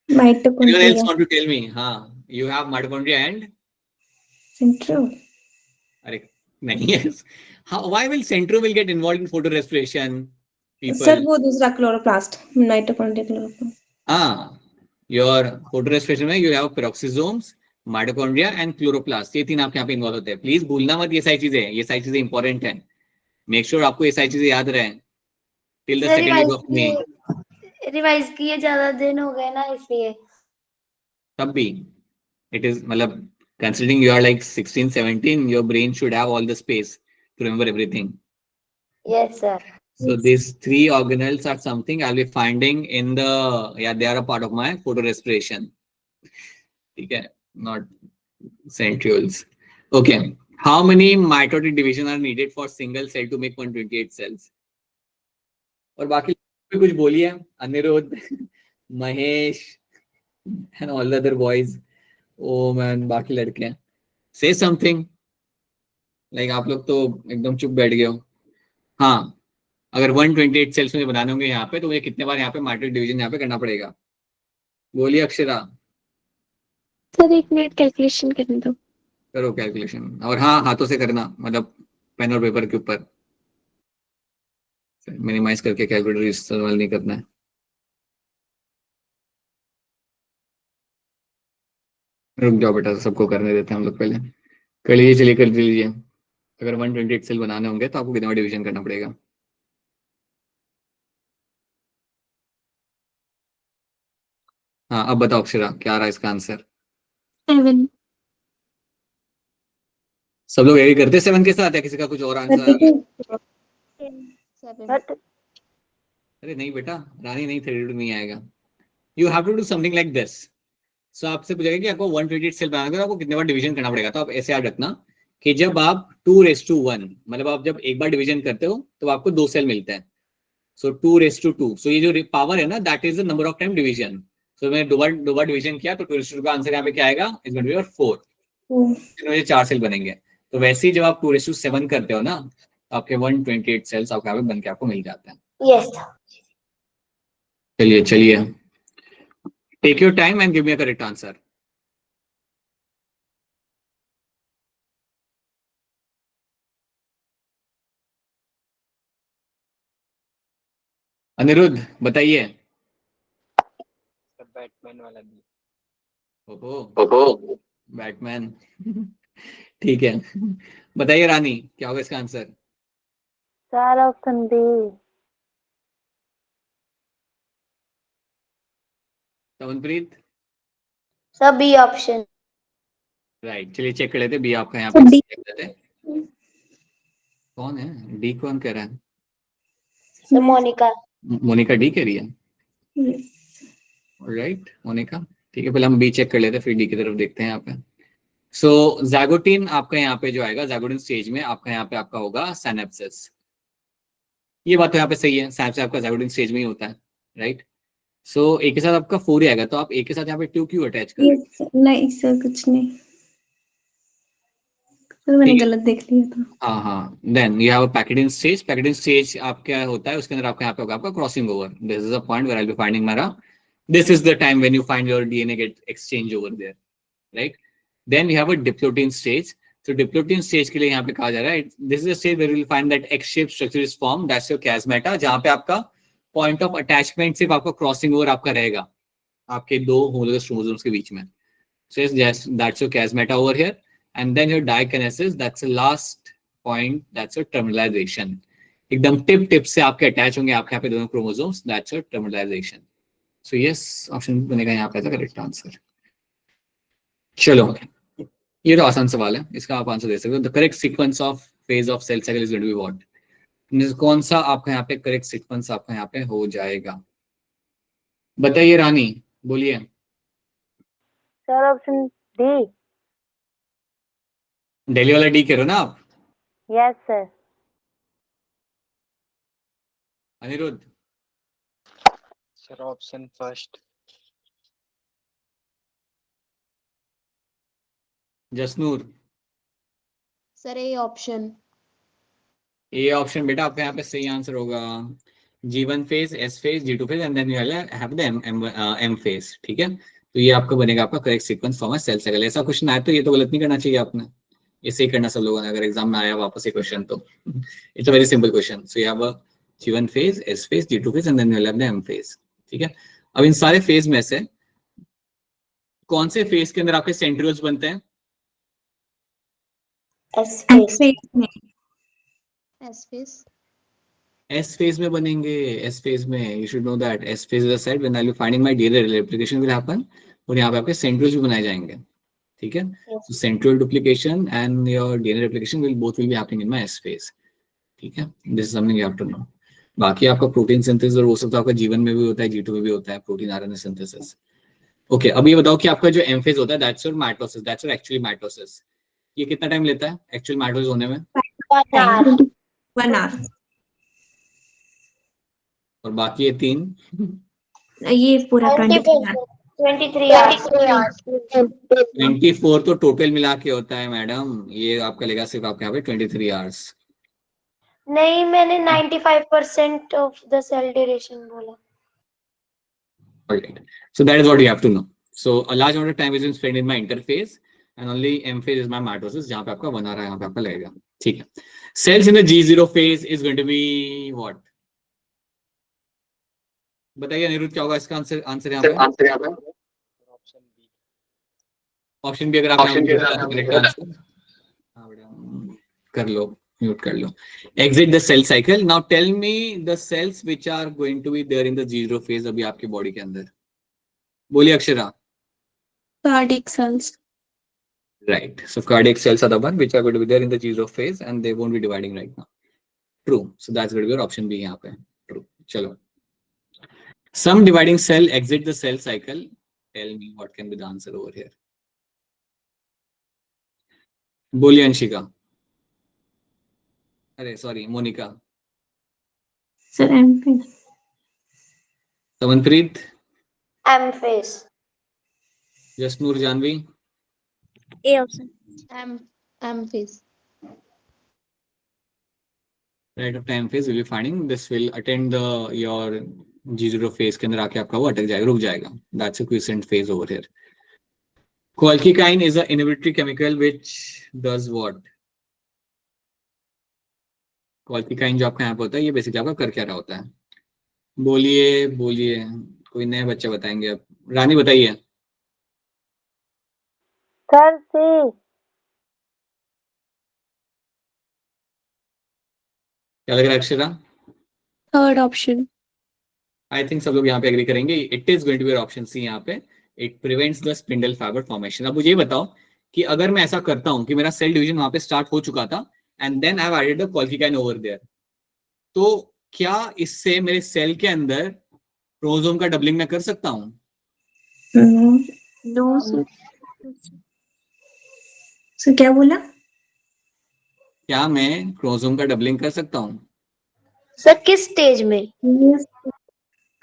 Speaker 1: else
Speaker 3: mitochondria.
Speaker 1: want to tell me? हाँ, you have mitochondria and
Speaker 3: centriole.
Speaker 1: अरे नहीं है। How, why will centrome will get involved in photo respiration? People.
Speaker 3: Sir वो दूसरा क्लोरोप्लास्ट, माइटोकॉन्ड्रिया क्लोरोप्लास्ट।
Speaker 1: हाँ, your photo respiration में you have peroxisomes, mitochondria and chloroplast, ये तीन आपके यहाँ पे इन्वॉल्व होते हैं। प्लीज भूलना मत ये सारी चीजें, ये सारी चीजें इंपॉर्टेंट है। मेक श्योर आपको ये सारी चीजें याद रहे till the second week of May.
Speaker 2: Revise किए ज्यादा दिन हो गए ना, इसलिए।
Speaker 1: तब भी It is मतलब considering you are like 16, 17, your brain should have all the space to remember everything.
Speaker 2: Yes, sir.
Speaker 1: So these three organelles are something I'll be finding in the, yeah, they are a part of my photorespiration. Okay, not centrioles. Okay, how many mitotic division are needed for single cell to make 128 cells? और बाकी कुछ बोलिए, Anirudh, Mahesh and all the other boys. Oh man, बाकी लड़के हैं. Say something. Like आप लोग तो एकदम चुप बैठ गए हो. हाँ, अगर 128 सेल्स मुझे बनाने होंगे यहाँ पे, तो मुझे कितने बार यहाँ पे माइटोटिक डिवीजन यहाँ पे करना पड़ेगा? बोलिए अक्षरा.
Speaker 4: सर 1 मिनट कैलकुलेशन करने दो.
Speaker 1: करो कैलकुलेशन, और हाँ, हाथों से करना, मतलब पेन और पेपर के ऊपर मिनिमाइज करके कैलकुलेटर इस्तेमाल नहीं करना है. रुक जाओ बेटा, सबको करने देते हैं हम लोग पहले. कर लीजिए, चलिए कर लीजिए. अगर 128 सेल बनाने होंगे तो आपको कितना डिवीजन करना पड़ेगा? हाँ, अब बताओ अक्षरा, क्या आ रहा है इसका आंसर?
Speaker 4: 7.
Speaker 1: सब लोग एग्री करते हैं 7 के साथ, या किसी का कुछ और आंसर?
Speaker 4: 7.
Speaker 1: अरे नहीं बेटा, रानी नहीं, 32 नहीं आएगा. You have to do something like this. So आपसे पूछेगा कि आपको 128 सेल बनाना है तो आपको कितने बार डिवीजन करना पड़ेगा. तो आप ऐसे याद रखना कि जब आप 2:1, मतलब आप जब एक बार डिवीजन करते हो तो आपको 2 सेल मिलते हैं. सो 2:2. सो ये जो पावर है ना, that is the number of time division. So मैंने दो बार डिवीजन किया तो 2:2 का आंसर यहाँ पे क्या आएगा? Is going to be 4. मुझे 4 सेल बनेंगे. तो वैसे ही जब आप 2:7 करते हो ना, तो आपके 128 सेल्स आपके यहाँ पे बन के आपको मिल जाते हैं.
Speaker 2: Yes.
Speaker 1: चलिए चलिए, take your time and give me a correct answer. Aniruddh बताइए.
Speaker 6: बैटमैन वाला भी.
Speaker 1: ओहो, बैटमैन. ठीक है, बताइए रानी, क्या होगा इसका answer?
Speaker 5: Sir option B.
Speaker 1: Tamanpreet.
Speaker 2: Sir, B option.
Speaker 1: Right, चलिए चेक कर लेते. बी आपका यहाँ पे check कर लेते. कौन है डी? कौन कह रहा है?
Speaker 2: Sir, Monica.
Speaker 1: मोनिका डी कह रही है. राइट मोनिका, ठीक है, पहले हम बी चेक कर लेते हैं, फिर डी की तरफ देखते हैं यहाँ पे. सो ज़ैगोटिन आपका यहाँ पे जो आएगा, ज़ैगोटिन स्टेज में आपका यहाँ पे आपका होगा सिनेप्सिस. ये बात तो यहाँ पे सही है, सिनेप्सिस आपका ज़ैगोटिन स्टेज में ही होता है, राइट. सो एक के साथ आपका 4 ही आएगा, तो आप एक के साथ यहाँ पे 2 क्यों अटैच कर?
Speaker 3: नहीं सर, कुछ नहीं सर, मैंने गलत देख लिया था.
Speaker 1: हाँ, then you have a pachytene stage. Pachytene stage आपका होता है, उसके अंदर आपका यहाँ पे होगा आपका crossing over. This is a point where I will be finding मारा. This is the time when you find your DNA get exchange over there, right. Then you have a diplotene stage. तो diplotene stage के लिए यहाँ पे कहा जा रहा है, this is a stage where you will find that X shape structure is form, that's your chiasmata, जहाँ पे आपका पॉइंट ऑफ अटैचमेंट सिर्फ आपका क्रॉसिंग ओवर आपका रहेगा आपके दो होमोलोगस क्रोमोसोम्स के बीच में. So that's your chiasmata over here. And then your dikinesis, that's the last point, that's your terminalization. एकदम टिप से आपके अटैच होंगे आपके यहाँ पे दोनों chromosomes, that's your terminalization. So yes, option बनेगा यहाँ पे करेक्ट आंसर. चलो, ये तो आसान सवाल है, इसका आप आंसर दे सकते हो. The correct sequence of phase of cell cycle is going to be what? कौन सा आपका यहाँ पे करेक्ट सीक्वेंस आपका यहाँ पे हो जाएगा? बताइए रानी, बोलिए.
Speaker 5: Sir option D.
Speaker 1: दिल्ली वाला डी कह रहे हो ना आप?
Speaker 5: Yes sir.
Speaker 1: Aniruddh.
Speaker 6: Sir option first.
Speaker 1: Jasnoor.
Speaker 4: Sir A option.
Speaker 1: A option बेटा आपका यहाँ पे सही आंसर होगा. G1 phase, S phase, G2 phase and then you have the M phase. ठीक है, तो ये आपका बनेगा आपका correct sequence for cell cycle. ऐसा क्वेश्चन आया तो ये तो गलत नहीं करना चाहिए आपने, इसे करना सब लोगों ने. अगर एग्जाम में आया वापस ये क्वेश्चन तो it's a very simple question. So you have a G1 phase, S phase, G2 phase and then you have the M phase. ठीक है, अब इन सारे फेज में से कौन से फेज के अंदर आपके सेंट्रियोल्स बनते हैं?
Speaker 2: S phase.
Speaker 4: S phase.
Speaker 1: S phase में बनेंगे. S phase में you should know that S phase is the site when I'll be finding my DNA replication will happen. और यहाँ पे आपके सेंट्रियोल्स भी बनाए जाएंगे. ठीक है, so central duplication and your DNA replication will be happening in my S phase. ठीक है, this is something you have to know. बाकी आपका प्रोटीन सिंथेसिस और वो सब तो आपका जीवन में भी होता है, G2 में भी होता है, प्रोटीन आरएनए सिंथेसिस। ओके, अब ये बताओ कि आपका जो एम फेज होता है that's your mitosis, that's your actually mitosis, ये कितना टाइम लेता है एक्चुअल माइटोसिस होने में?
Speaker 3: 1 hour।
Speaker 1: और बाकी ये 3
Speaker 3: ये पूरा 23 hour।
Speaker 2: 23 hours।
Speaker 1: 24 तो टोटल मिला के होता है मैडम, ये आपका लेगा सिर्फ आपके यहाँ पे 23 आवर्स।
Speaker 2: नहीं, मैंने 95% ऑफ द सेल ड्यूरेशन बोला।
Speaker 1: Alright. So that is what you have to know. So a large amount of time is spent in my interphase and only M phase is my mitosis, जहाँ पे आपका बना रहा है यहाँ पे आपका लगेगा। ठीक है, cells in the G0 phase is going to be what? बताइए अनिरुद्ध, क्या होगा इसका आंसर यहाँ पे?
Speaker 6: Option B.
Speaker 1: ऑप्शन बी अगर आप करेक्ट आंसर कर लो, म्यूट कर लो। Exit the cell cycle. Now tell me the cells which are going to be there in the G0 phase अभी आपके बॉडी के अंदर। बोलिए Akshara.
Speaker 4: Cardiac cells.
Speaker 1: Right. So cardiac cells are the one which are going to be there in the G0 phase and they won't be dividing right now. True. So that's going to be your option B यहाँ पे. True. चलो. Some dividing cell exit the cell cycle. Tell me what can be the answer over here. बोलिए अंशिका। अरे sorry Monika.
Speaker 3: Sir M phase.
Speaker 1: Samanpreet.
Speaker 2: M phase।
Speaker 1: Jasnoor Janvi.
Speaker 5: A option।
Speaker 4: M phase.
Speaker 1: Right of time phase will be finding this will attend the your G0 phase के अंदर आके आपका वो अटक जाएगा, रुक जाएगा. That's a quiescent phase over here. Colchicine is an inhibitory chemical which does what? Colchicine जो आपका यहाँ पे होता है ये बेसिकली आपका कर क्या रहा होता है? बोलिए बोलिए, कोई नए बच्चे बताएंगे अब। रानी बताइए।
Speaker 5: Sir C.
Speaker 1: क्या लग रहा है Akshara?
Speaker 4: Third option.
Speaker 1: I think सब लोग यहाँ पे एग्री करेंगे। It is going to be option C यहाँ पे। It prevents the spindle fibre formation. अब मुझे ये बताओ कि अगर मैं ऐसा करता हूँ कि मेरा सेल डिवीजन वहां पे स्टार्ट हो चुका था and then I have added the colchicine over there, तो क्या इससे मेरे सेल के अंदर क्रोमोसोम का डबलिंग मैं कर सकता हूँ?
Speaker 3: No sir. सर क्या बोला?
Speaker 1: क्या मैं क्रोमोसोम का डबलिंग कर सकता हूँ?
Speaker 2: सर किस स्टेज में?
Speaker 3: Yes,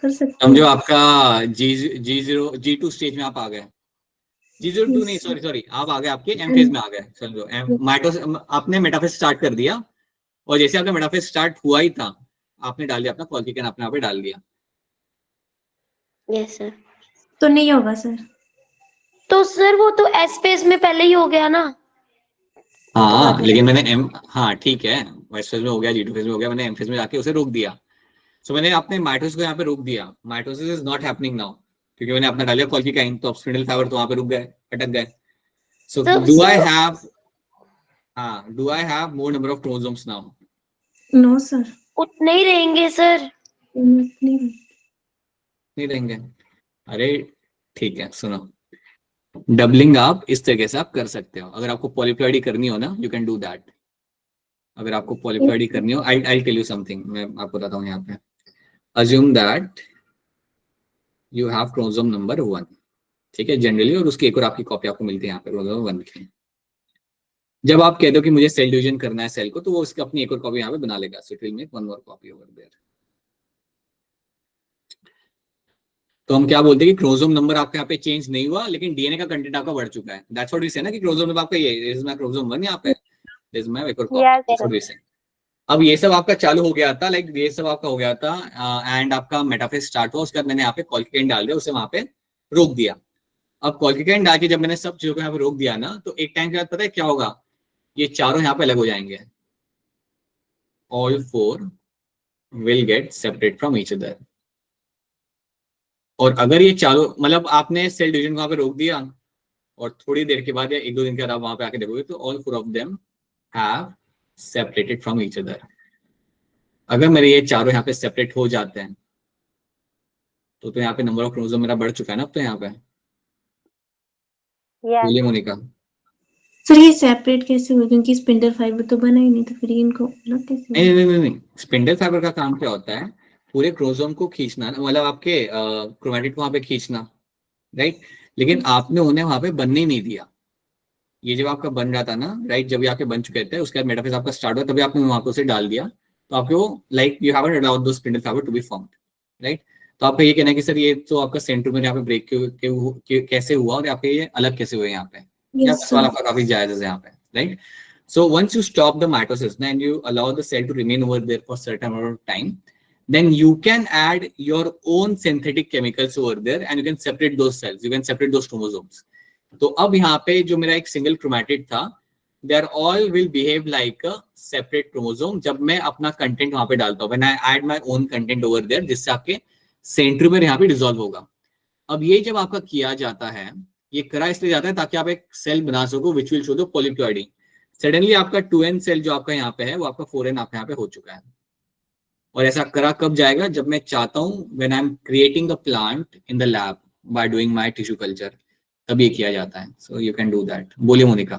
Speaker 3: कर सकते
Speaker 1: समझो आपका G2 स्टेज में आप आ गए। G02 नहीं, सॉरी आप आ गए, आपके एम फेज में आ गए। समझो माइटोसिस, आपने मेटाफेज स्टार्ट कर दिया और जैसे आपका मेटाफेज स्टार्ट हुआ ही था आपने डाल दिया अपना कोल्किकाइन, अपने आप पे डाल दिया।
Speaker 2: Yes sir.
Speaker 3: तो नहीं होगा सर।
Speaker 2: तो सर वो तो एस फेज में पहले ही हो गया ना।
Speaker 1: हाँ लेकिन मैंने एम, हाँ ठीक है, एस फेज में हो गया, G2 फेज में हो गया, मैंने एम फेज में जाके उसे रोक दिया। सो मैंने अपने माइटोसिस को यहाँ पे रोक दिया। Mitosis is not happening now क्योंकि मैंने अपना डालिया कोल्किकाइन, तो स्पिंडल फाइबर तो वहां पे रुक गए, अटक गए। So do I have more number of chromosomes now?
Speaker 3: No sir.
Speaker 2: उतने ही रहेंगे सर।
Speaker 3: नहीं।
Speaker 1: नहीं रहेंगे? अरे ठीक है, सुनो, डबलिंग आप इस तरीके से आप कर सकते हो। अगर आपको पॉलीप्लॉइडी करनी हो ना, यू कैन डू दैट। अगर आपको पॉलीप्लॉइडी करनी हो, आई टेल यू समथिंग, मैं आपको बताता हूँ यहाँ पे। Assume that you have chromosome number 1, ठीक है, जनरली, और उसकी एक और आपकी कॉपी आपको मिलती है यहाँ पे क्रोमोसोम 1 की। जब आप कहते हो कि मुझे सेल डिवीजन करना है सेल को, तो वो उसकी अपनी एक और कॉपी यहाँ पे बना लेगा। So it will make one more copy over there. तो हम क्या बोलते हैं कि क्रोमोसोम नंबर आपके यहाँ पे चेंज नहीं हुआ, लेकिन डीएनए का कंटेंट आपका बढ़ चुका है। दैट्स व्हाट वी से ना कि क्रोमोसोम नंबर आपका ये इज माय क्रोमोसोम 1 यहाँ पे, दिस इज माय एक और कॉपी। दैट्स व्हाट वी से। अब ये सब आपका चालू हो गया था, लाइक ये सब आपका हो गया था एंड आपका मेटाफेज स्टार्ट हुआ। उसके बाद मैंने यहाँ पे कोल्किकाइन डाल दिया, उसे वहां पे रोक दिया। अब कोल्किकाइन डाल के जब मैंने सब चीजों को यहाँ पे रोक दिया ना, तो एक टाइम के बाद पता है क्या होगा? ये चारों यहाँ पे अलग हो जाएंगे। All 4 will get separate from each other. और अगर ये चारों, मतलब आपने सेल डिवीजन को वहां पे रोक दिया और थोड़ी देर के बाद या 1-2 दिन के बाद आप वहां पे आके देखोगे तो all 4 of them have separated from each other. अगर मेरे ये चारों यहाँ पे सेपरेट हो जाते हैं तो यहाँ पे नंबर ऑफ क्रोमोसोम मेरा बढ़ चुका है ना अब तो यहाँ पे। बोलिए मोनिका।
Speaker 3: सर ये सेपरेट कैसे हुआ, क्योंकि स्पिंडल फाइबर तो बना ही नहीं, तो फिर इनको अलग कैसे
Speaker 1: नहीं
Speaker 3: हुआ?
Speaker 1: नहीं नहीं नहीं, स्पिंडल फाइबर का काम क्या होता है? पूरे क्रोमोसोम को खींचना, मतलब आपके क्रोमेटिड को वहां पे खींचना, राइट। लेकिन आपने उन्हें वहां पे बनने ही नहीं दिया। ये जब आपका बन रहा था ना, राइट, जब ये आपके बन चुके थे, उसके बाद मेटाफेज आपका स्टार्ट हुआ, तभी आपने वहां पे उसे डाल दिया। तो आपको like you haven't allowed to spindle fibre to be formed, right. तो आपका ये कहना है कि सर ये तो आपका सेंट्रोमियर यहाँ पे ब्रेक कैसे हुआ, और आपके ये अलग कैसे हुए यहाँ पे? ये
Speaker 3: यस
Speaker 1: आपका सवाल
Speaker 3: सर।
Speaker 1: आपका काफी जायज है यहाँ पे, right. So once you stop the mitosis and you allow the cell to remain over there for a certain amount of time, then you can add your own synthetic chemicals over there and you can separate those cells, you can separate those chromosomes. तो अब यहाँ पे जो मेरा एक single chromatid था, they are all will behave like a separate chromosome जब मैं अपना कंटेंट वहां पे डालता हूँ, when I add my own content over there, जिससे आपके सेंट्रोमियर यहाँ पे डिसॉल्व होगा। अब ये जब आपका किया जाता है, ये करा इसलिए जाता है ताकि आप एक सेल बना सको which will show the polyploidy. Suddenly आपका 2n सेल जो आपका यहाँ पे है वो आपका 4n आपका यहाँ पे हो चुका है। और ऐसा करा कब जाएगा? जब मैं चाहता हूँ, when I am creating the plant in the lab by doing my tissue culture, तब ये किया जाता है। So you can do that. बोलिए मोनिका।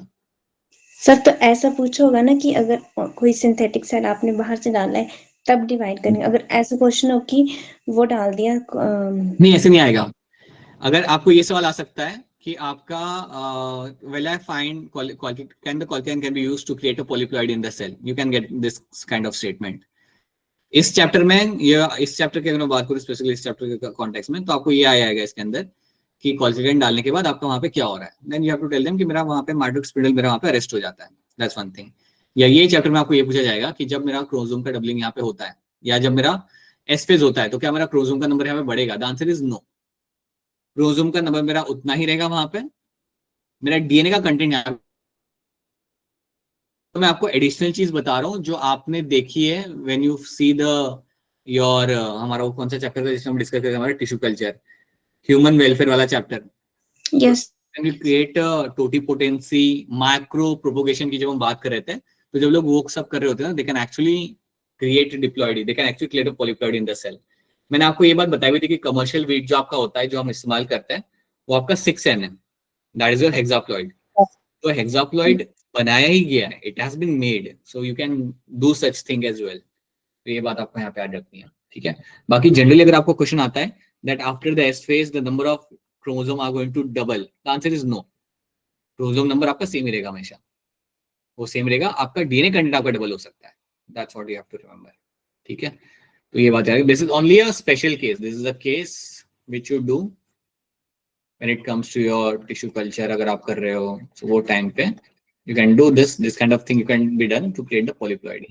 Speaker 3: सर तो ऐसा पूछा होगा ना कि अगर कोई सिंथेटिक सेल आपने बाहर से डाला है तब डिवाइड करेंगे, अगर ऐसा क्वेश्चन हो कि वो डाल दिया
Speaker 1: नहीं, ऐसे नहीं आएगा। अगर आपको ये सवाल आ सकता है कि आपका will I find can the colloquium can be used to create a polyploid in the cell, you can get this kind of statement। इस चैप्टर में, या इस चैप्टर की अगर मैं बात करूं स्पेसिफिकली इस चैप्टर के कॉन्टेक्स्ट में, तो आपको ये आएगा इसके अंदर कि कॉल्सिगेन डालने के बाद आपका वहां पे क्या हो रहा है। Then you have to tell them कि मेरा वहां पे माइटोटिक स्पिंडल मेरा वहां पे अरेस्ट हो जाता है, दैट्स वन थिंग। या ये चैप्टर में आपको ये पूछा जाएगा कि जब मेरा क्रोमोसोम का डबलिंग यहाँ पे होता है, या जब मेरा एस फेज होता है, तो क्या मेरा क्रोमोसोम का नंबर यहाँ पे बढ़ेगा? The answer is no. Chromosome का नंबर मेरा उतना ही रहेगा वहां पे, मेरा डीएनए का कंटेंट यहाँ। तो मैं आपको एडिशनल चीज बता रहा हूँ जो आपने देखी है when you see the your, हमारा वो कौन सा चैप्टर था जिसमें हम डिस्कस करेंगे, हमारा टिश्यू कल्चर, ह्यूमन वेलफेयर वाला chapter.
Speaker 3: Yes
Speaker 1: when you create totipotency, micro propagation की जब हम बात कर रहे थे, तो जब लोग वो सब कर रहे होते हैं ना, they can actually create diploidy, they can actually create a polyploid in the cell. मैंने आपको ये बात बताई हुई थी कि कमर्शियल वीट जो आपका होता है, जो हम इस्तेमाल करते हैं, वो आपका 6n है, दैट इज योर हेक्साप्लॉइड। तो हेक्साप्लॉइड बनाया ही गया है, it has been made, so you can do such thing as well. तो ये बात आपको यहाँ पे याद रखनी है, ठीक है। बाकी जनरली अगर आपको क्वेश्चन आता है that after the S phase the number of chromosome are going to double, the answer is no. Chromosome number आपका सेम ही रहेगा हमेशा, वो सेम रहेगा, आपका डीएनए कंटेंट आपका डबल हो सकता है, that's what you have to remember, ठीक है। तो ये बात है, this is only a special case, this is a case which you do when it comes to your tissue culture। अगर आप कर रहे हो, so वो टाइम पे you can do this kind of thing, you can be done to create the polyploidy।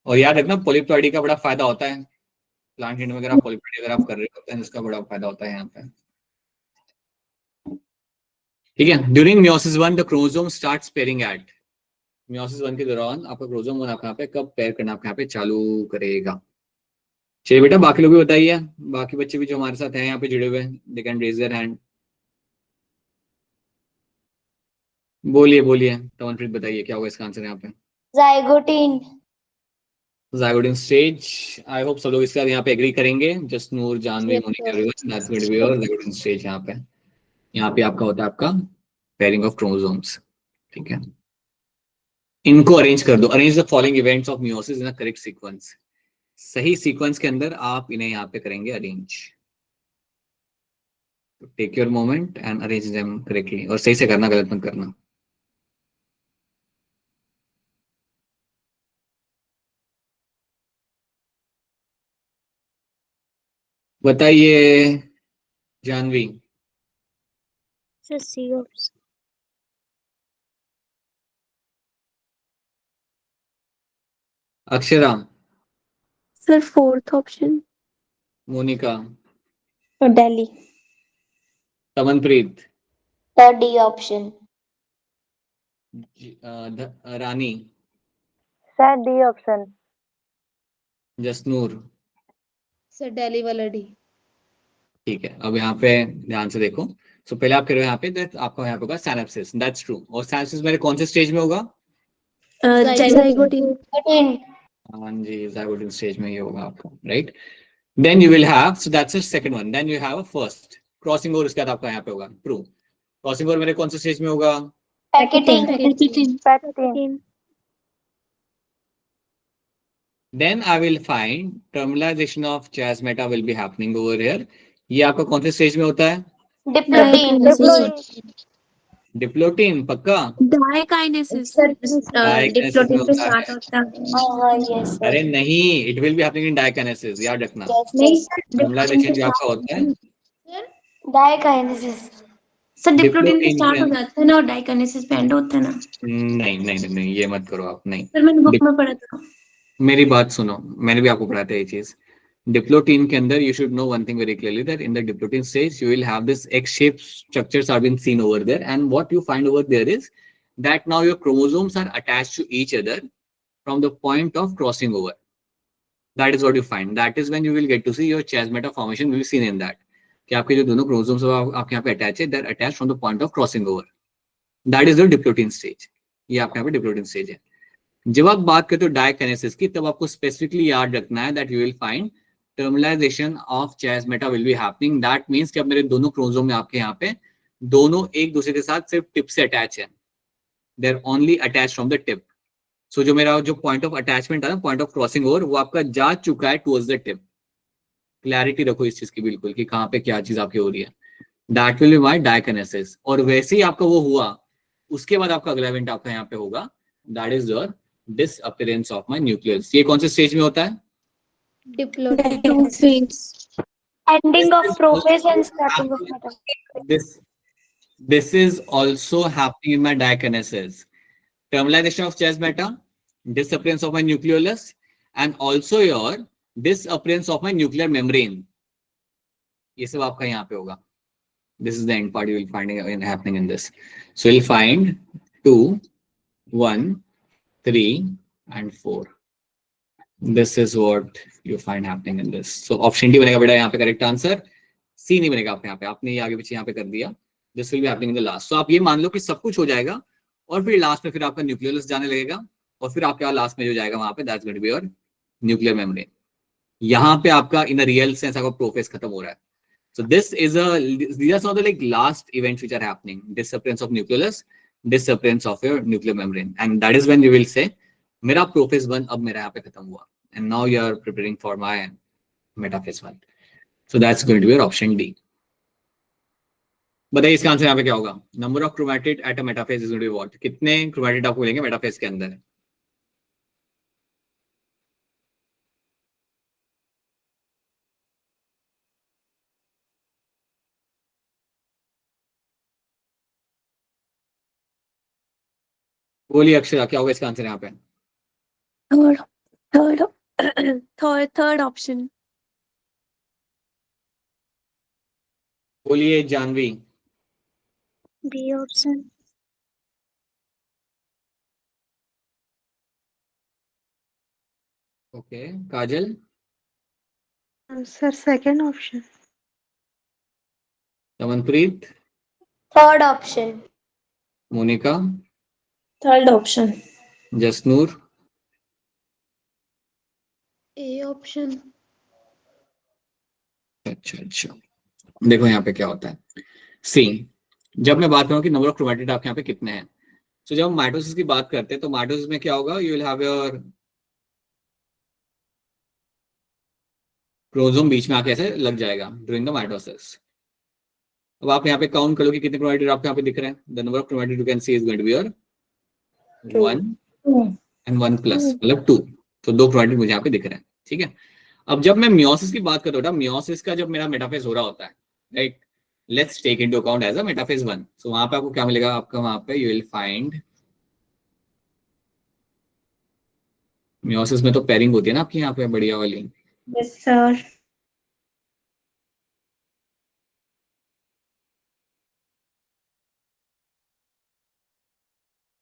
Speaker 1: और याद रखना polyploidy का बड़ा फायदा होता है प्लांट में, अगर आप polyploidy अगर आप कर रहे होते हैं, इसका बड़ा फायदा होता है यहाँ पे, ठीक है। During meiosis 1 the chromosome starts pairing at, meiosis 1 के दौरान आपका क्रोमोसोम यहाँ पे कब पेयर करना आपका यहाँ पे चालू करेगा। चलिए बेटा, बाकी लोग भी बताइए, बाकी बच्चे भी जो हमारे साथ हैं यहाँ पे जुड़े हुए हैं, they can raise their hand. बोलिए बोलिए, तमनप्रीत बताइए क्या होगा इसका आंसर यहाँ पे।
Speaker 2: Zygotene.
Speaker 1: Zygotene stage, I hope सब लोग इसका यहाँ पे एग्री करेंगे, Jasnoor, Janvi,
Speaker 2: Yes,
Speaker 1: Monika,
Speaker 2: sir.
Speaker 1: Everyone, that's going to be your zygotene stage. यहाँ पे आपका होता है आपका पेयरिंग ऑफ क्रोमोसोम्स, ठीक है। इनको अरेंज कर दो, arrange the following events of meiosis in a correct sequence, सही सीक्वेंस के अंदर आप इन्हें यहाँ पे करेंगे arrange. Take your moment and arrange them correctly, और सही से करना, गलत मत करना। बताइए Janvi.
Speaker 5: Sir C option.
Speaker 1: Akshara,
Speaker 4: sir fourth option.
Speaker 1: Monika,
Speaker 3: और Delhi.
Speaker 1: Tamanpreet,
Speaker 2: D option.
Speaker 1: Rani,
Speaker 5: sir D option.
Speaker 1: Jasnoor,
Speaker 7: sir Delhi वाला डी।
Speaker 1: ठीक है। अब यहाँ पे ध्यान से देखो, सो पहले आप कह रहे हो यहाँ पे that आपका यहाँ पे होगा सिनेप्सिस, दैट्स ट्रू। और सिनेप्सिस मेरे कौन से स्टेज में होगा?
Speaker 4: जाइगोटीन।
Speaker 1: हाँ जी, जाइगोटिन स्टेज में ये होगा आपका, right. Then you will have, so that's the second one, then you have a first crossing over उसके बाद आपका यहाँ पे होगा ट्रू। क्रॉसिंग ओवर मेरे कौन से स्टेज में होगा?
Speaker 5: Packeting
Speaker 1: Then I will find terminalization of Chas meta will be happening over here. ये आपका कौन से स्टेज में होता है?
Speaker 4: Dikinesis.
Speaker 1: डिप्लोटीन, पक्का?
Speaker 4: Dikinesis.
Speaker 1: Dikinesis में
Speaker 3: डिप्लोटिन पे
Speaker 1: होता है।
Speaker 3: स्टार्ट होता है।
Speaker 2: यस
Speaker 1: अरे नहीं, it will be happening in diakinesis, याद रखना।
Speaker 3: नहीं सर,
Speaker 1: टर्मिनलाइजेशन जो आपका होता है
Speaker 2: डाइकाइनेसिस।
Speaker 3: सर डिप्लोटिन पे
Speaker 1: डिप्लोटीन
Speaker 3: स्टार्ट हो
Speaker 1: के,
Speaker 3: जाता है ना और डाइकाइनेसिस पे एंड होता है ना।
Speaker 1: नहीं नहीं नहीं नहीं, ये मत करो आप, नहीं।
Speaker 3: सर मैंने बुक में पढ़ा था।
Speaker 1: मेरी बात सुनो, मैंने भी आपको पढ़ाया था ये चीज। डिप्लोटीन के अंदर you should know one thing very clearly, that in the diplotin stage you will have this X-shaped structures are being seen over there, and what you find over there is that now your chromosomes are attached to each other from the point of crossing over. That is what you find. That is when you will get to see your Chas meta formation will be seen in that. कि आपके जो दोनों chromosomes आपके यहाँ पे attach है, they're attached from the point of crossing over. That is the diplotin stage. ये आपके यहाँ पे diplotin stage है। जब आप बात करते हो डाइकाइनेसिस की, तब आपको स्पेसिफिकली याद रखना है that you will find terminalization of Chas meta will be happening. That means कि अब मेरे दोनों क्रोमोसोम में आपके यहाँ पे दोनों एक दूसरे के साथ सिर्फ टिप से अटैच है। They're only attached from the tip. So जो मेरा जो पॉइंट ऑफ अटैचमेंट था ना, पॉइंट ऑफ क्रॉसिंग ओवर, वो आपका जा चुका है टुवर्ड्स द टिप। क्लैरिटी रखो इस चीज की बिल्कुल कि कहाँ पे क्या चीज आपकी हो रही है। That will be my dikinesis. और वैसे ही आपका वो हुआ, उसके बाद आपका अगला इवेंट आपका यहाँ पे होगा, that is your disappearance of my nucleus. ये कौन से स्टेज में होता है?
Speaker 7: Diplotin.
Speaker 4: Prophase.
Speaker 2: Ending of prophase and starting of metaphase.
Speaker 1: This is also happening in my dikinesis. Terminalization of Chas meta, disappearance of my nucleolus, and also your disappearance of my nuclear membrane. ये सब आपका यहाँ पे होगा. This is the end part you will find happening in this. So you'll find 2, 1, 3, and 4. This is what you find happening in this. So option D बनेगा बेटा यहाँ पे करेक्ट आंसर, C नहीं बनेगा आपके यहाँ पे, आपने ये आगे पीछे यहाँ पे कर दिया. This will be happening in the last. So आप ये मान लो कि सब कुछ हो जाएगा और फिर लास्ट में फिर आपका न्यूक्लियस जाने लगेगा और फिर आपके लास्ट में जो जाएगा वहां पे that's going to be your nuclear membrane. यहाँ पे आपका in a real sense आपका प्रोफेज खत्म हो रहा है. So this is these are some of the like last events which are happening. Disappearance of nucleus, disappearance of your nuclear membrane, and that is when you will say मेरा prophase 1 अब मेरा यहाँ पे खत्म हुआ, and now you are preparing for my metaphase 1. So that's going to be your option D. बताइए इसका answer यहाँ पे क्या होगा? Number of chromatid at a metaphase is going to be what? कितने क्रोमैटिड आपको मिलेंगे मेटाफेज के अंदर? बोलिए अक्षरा, क्या होगा इसका आंसर यहाँ पे?
Speaker 4: Third option.
Speaker 1: बोलिए Janvi.
Speaker 5: B option.
Speaker 1: Okay, Kajal.
Speaker 5: Sir second option.
Speaker 1: Ramanpreet.
Speaker 2: Third option.
Speaker 1: Monika.
Speaker 3: Third option.
Speaker 1: Jasnoor.
Speaker 7: A option.
Speaker 1: अच्छा अच्छा, देखो यहाँ पे क्या होता है. सी, जब मैं बात करूँ कि नंबर ऑफ क्रोमैटिड आपके यहाँ पे कितने हैं, तो जब हम माइटोसिस की बात करते हैं तो माइटोसिस में क्या होगा? You will have your chromosome बीच में आके ऐसे लग जाएगा ड्यूरिंग द माइटोसिस. अब आप यहाँ पे काउंट कर लो कि कितने क्रोमैटिड आपको यहाँ पे दिख रहे हैं. The number of chromatid you can see is going to be your 1 and 1 plus, मतलब 2. तो 2 क्रोमैटिड मुझे यहाँ पे दिख रहे हैं. ठीक है. अब जब मैं मियोसिस की बात करता हूँ, मियोसिस का जब मेरा मेटाफेज हो रहा होता है, right, let's take into account as a metaphase 1. सो वहां पे आपको क्या मिलेगा? आपका वहां पे यू विल फाइंड, मियोसिस में तो पेयरिंग होती है ना आपकी यहाँ पे बढ़िया वाली.
Speaker 3: Yes sir.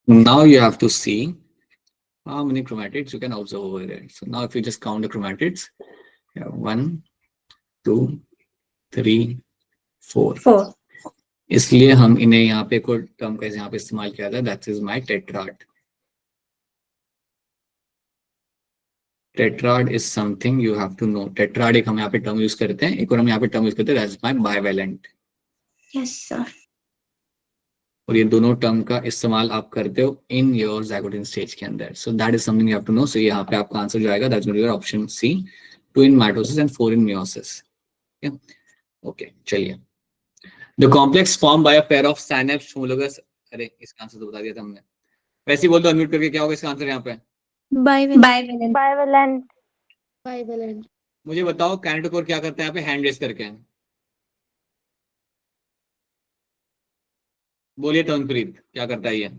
Speaker 1: Now you have to see how many chromatids you can observe over there. So now if you just count the chromatids, you have 1, 2, 3, 4.
Speaker 3: 4।
Speaker 1: इसलिए हम इन्हें यहाँ पे कोई टर्म कैसे यहाँ पे इस्तेमाल किया था, that is my tetrad. Tetrad is something you have to know. Tetrad एक हम यहाँ पे टर्म यूज करते हैं, एक और हम यहाँ पे टर्म यूज करते हैं, that is my bivalent.
Speaker 3: Yes sir.
Speaker 1: और ये दोनों टर्म का इस्तेमाल आप करते हो इन योर ज़ायगोटिन स्टेज के अंदर. So that is something you have to know. So यहाँ पे आपका आंसर जो आएगा that's going to be your option C, 2 in mitosis and 4 in meiosis. Okay चलिए. The complex form by a pair of synapse homologous. अरे इसका answer तो बता दिया था हमने. वैसे ही बोल दो अनम्यूट करके, क्या होगा इसका आंसर यहाँ पे.
Speaker 4: Bivalent.
Speaker 5: Bivalent
Speaker 7: Bivalent.
Speaker 1: मुझे बताओ कैनेटोकोर क्या करता है यहाँ पे हैंड रेस करके. बोलिए तनप्रीत क्या करता है ये.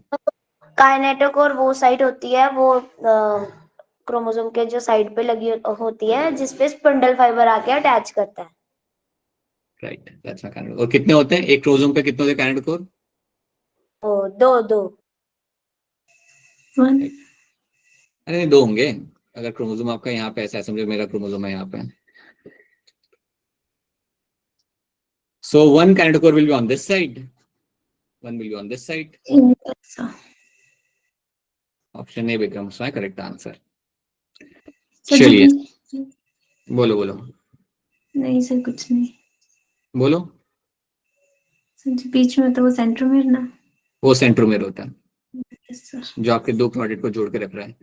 Speaker 2: काइनेटोकोर वो साइट होती है, वो क्रोमोसोम के जो साइड पे लगी होती है, जिसपे स्पिंडल फाइबर आके अटैच करता है.
Speaker 1: Right that's my kinetochore. और कितने होते हैं एक क्रोमोसोम पे, कितने होते हैं कैनेटोकोर.
Speaker 2: ओ, दो.
Speaker 3: 1.
Speaker 1: अरे नहीं, 2 होंगे. अगर क्रोमोसोम आपका यहाँ पे ऐसा है, समझो मेरा क्रोमोसोम है यहाँ पे. So one kinetochore will be on this side, one will be on this side.
Speaker 3: Yes sir.
Speaker 1: Option A becomes my correct answer.
Speaker 3: Sir
Speaker 1: चलिए
Speaker 3: जी
Speaker 1: बोलो बोलो
Speaker 3: नहीं सर कुछ नहीं.
Speaker 1: बोलो.
Speaker 3: सर जी बीच में तो वो सेंट्रोमियर ना.
Speaker 1: वो सेंट्रोमेयर होता है
Speaker 3: यस सर.
Speaker 1: जो आपके 2 क्रोमेटिड को जोड़ के रख रहा है.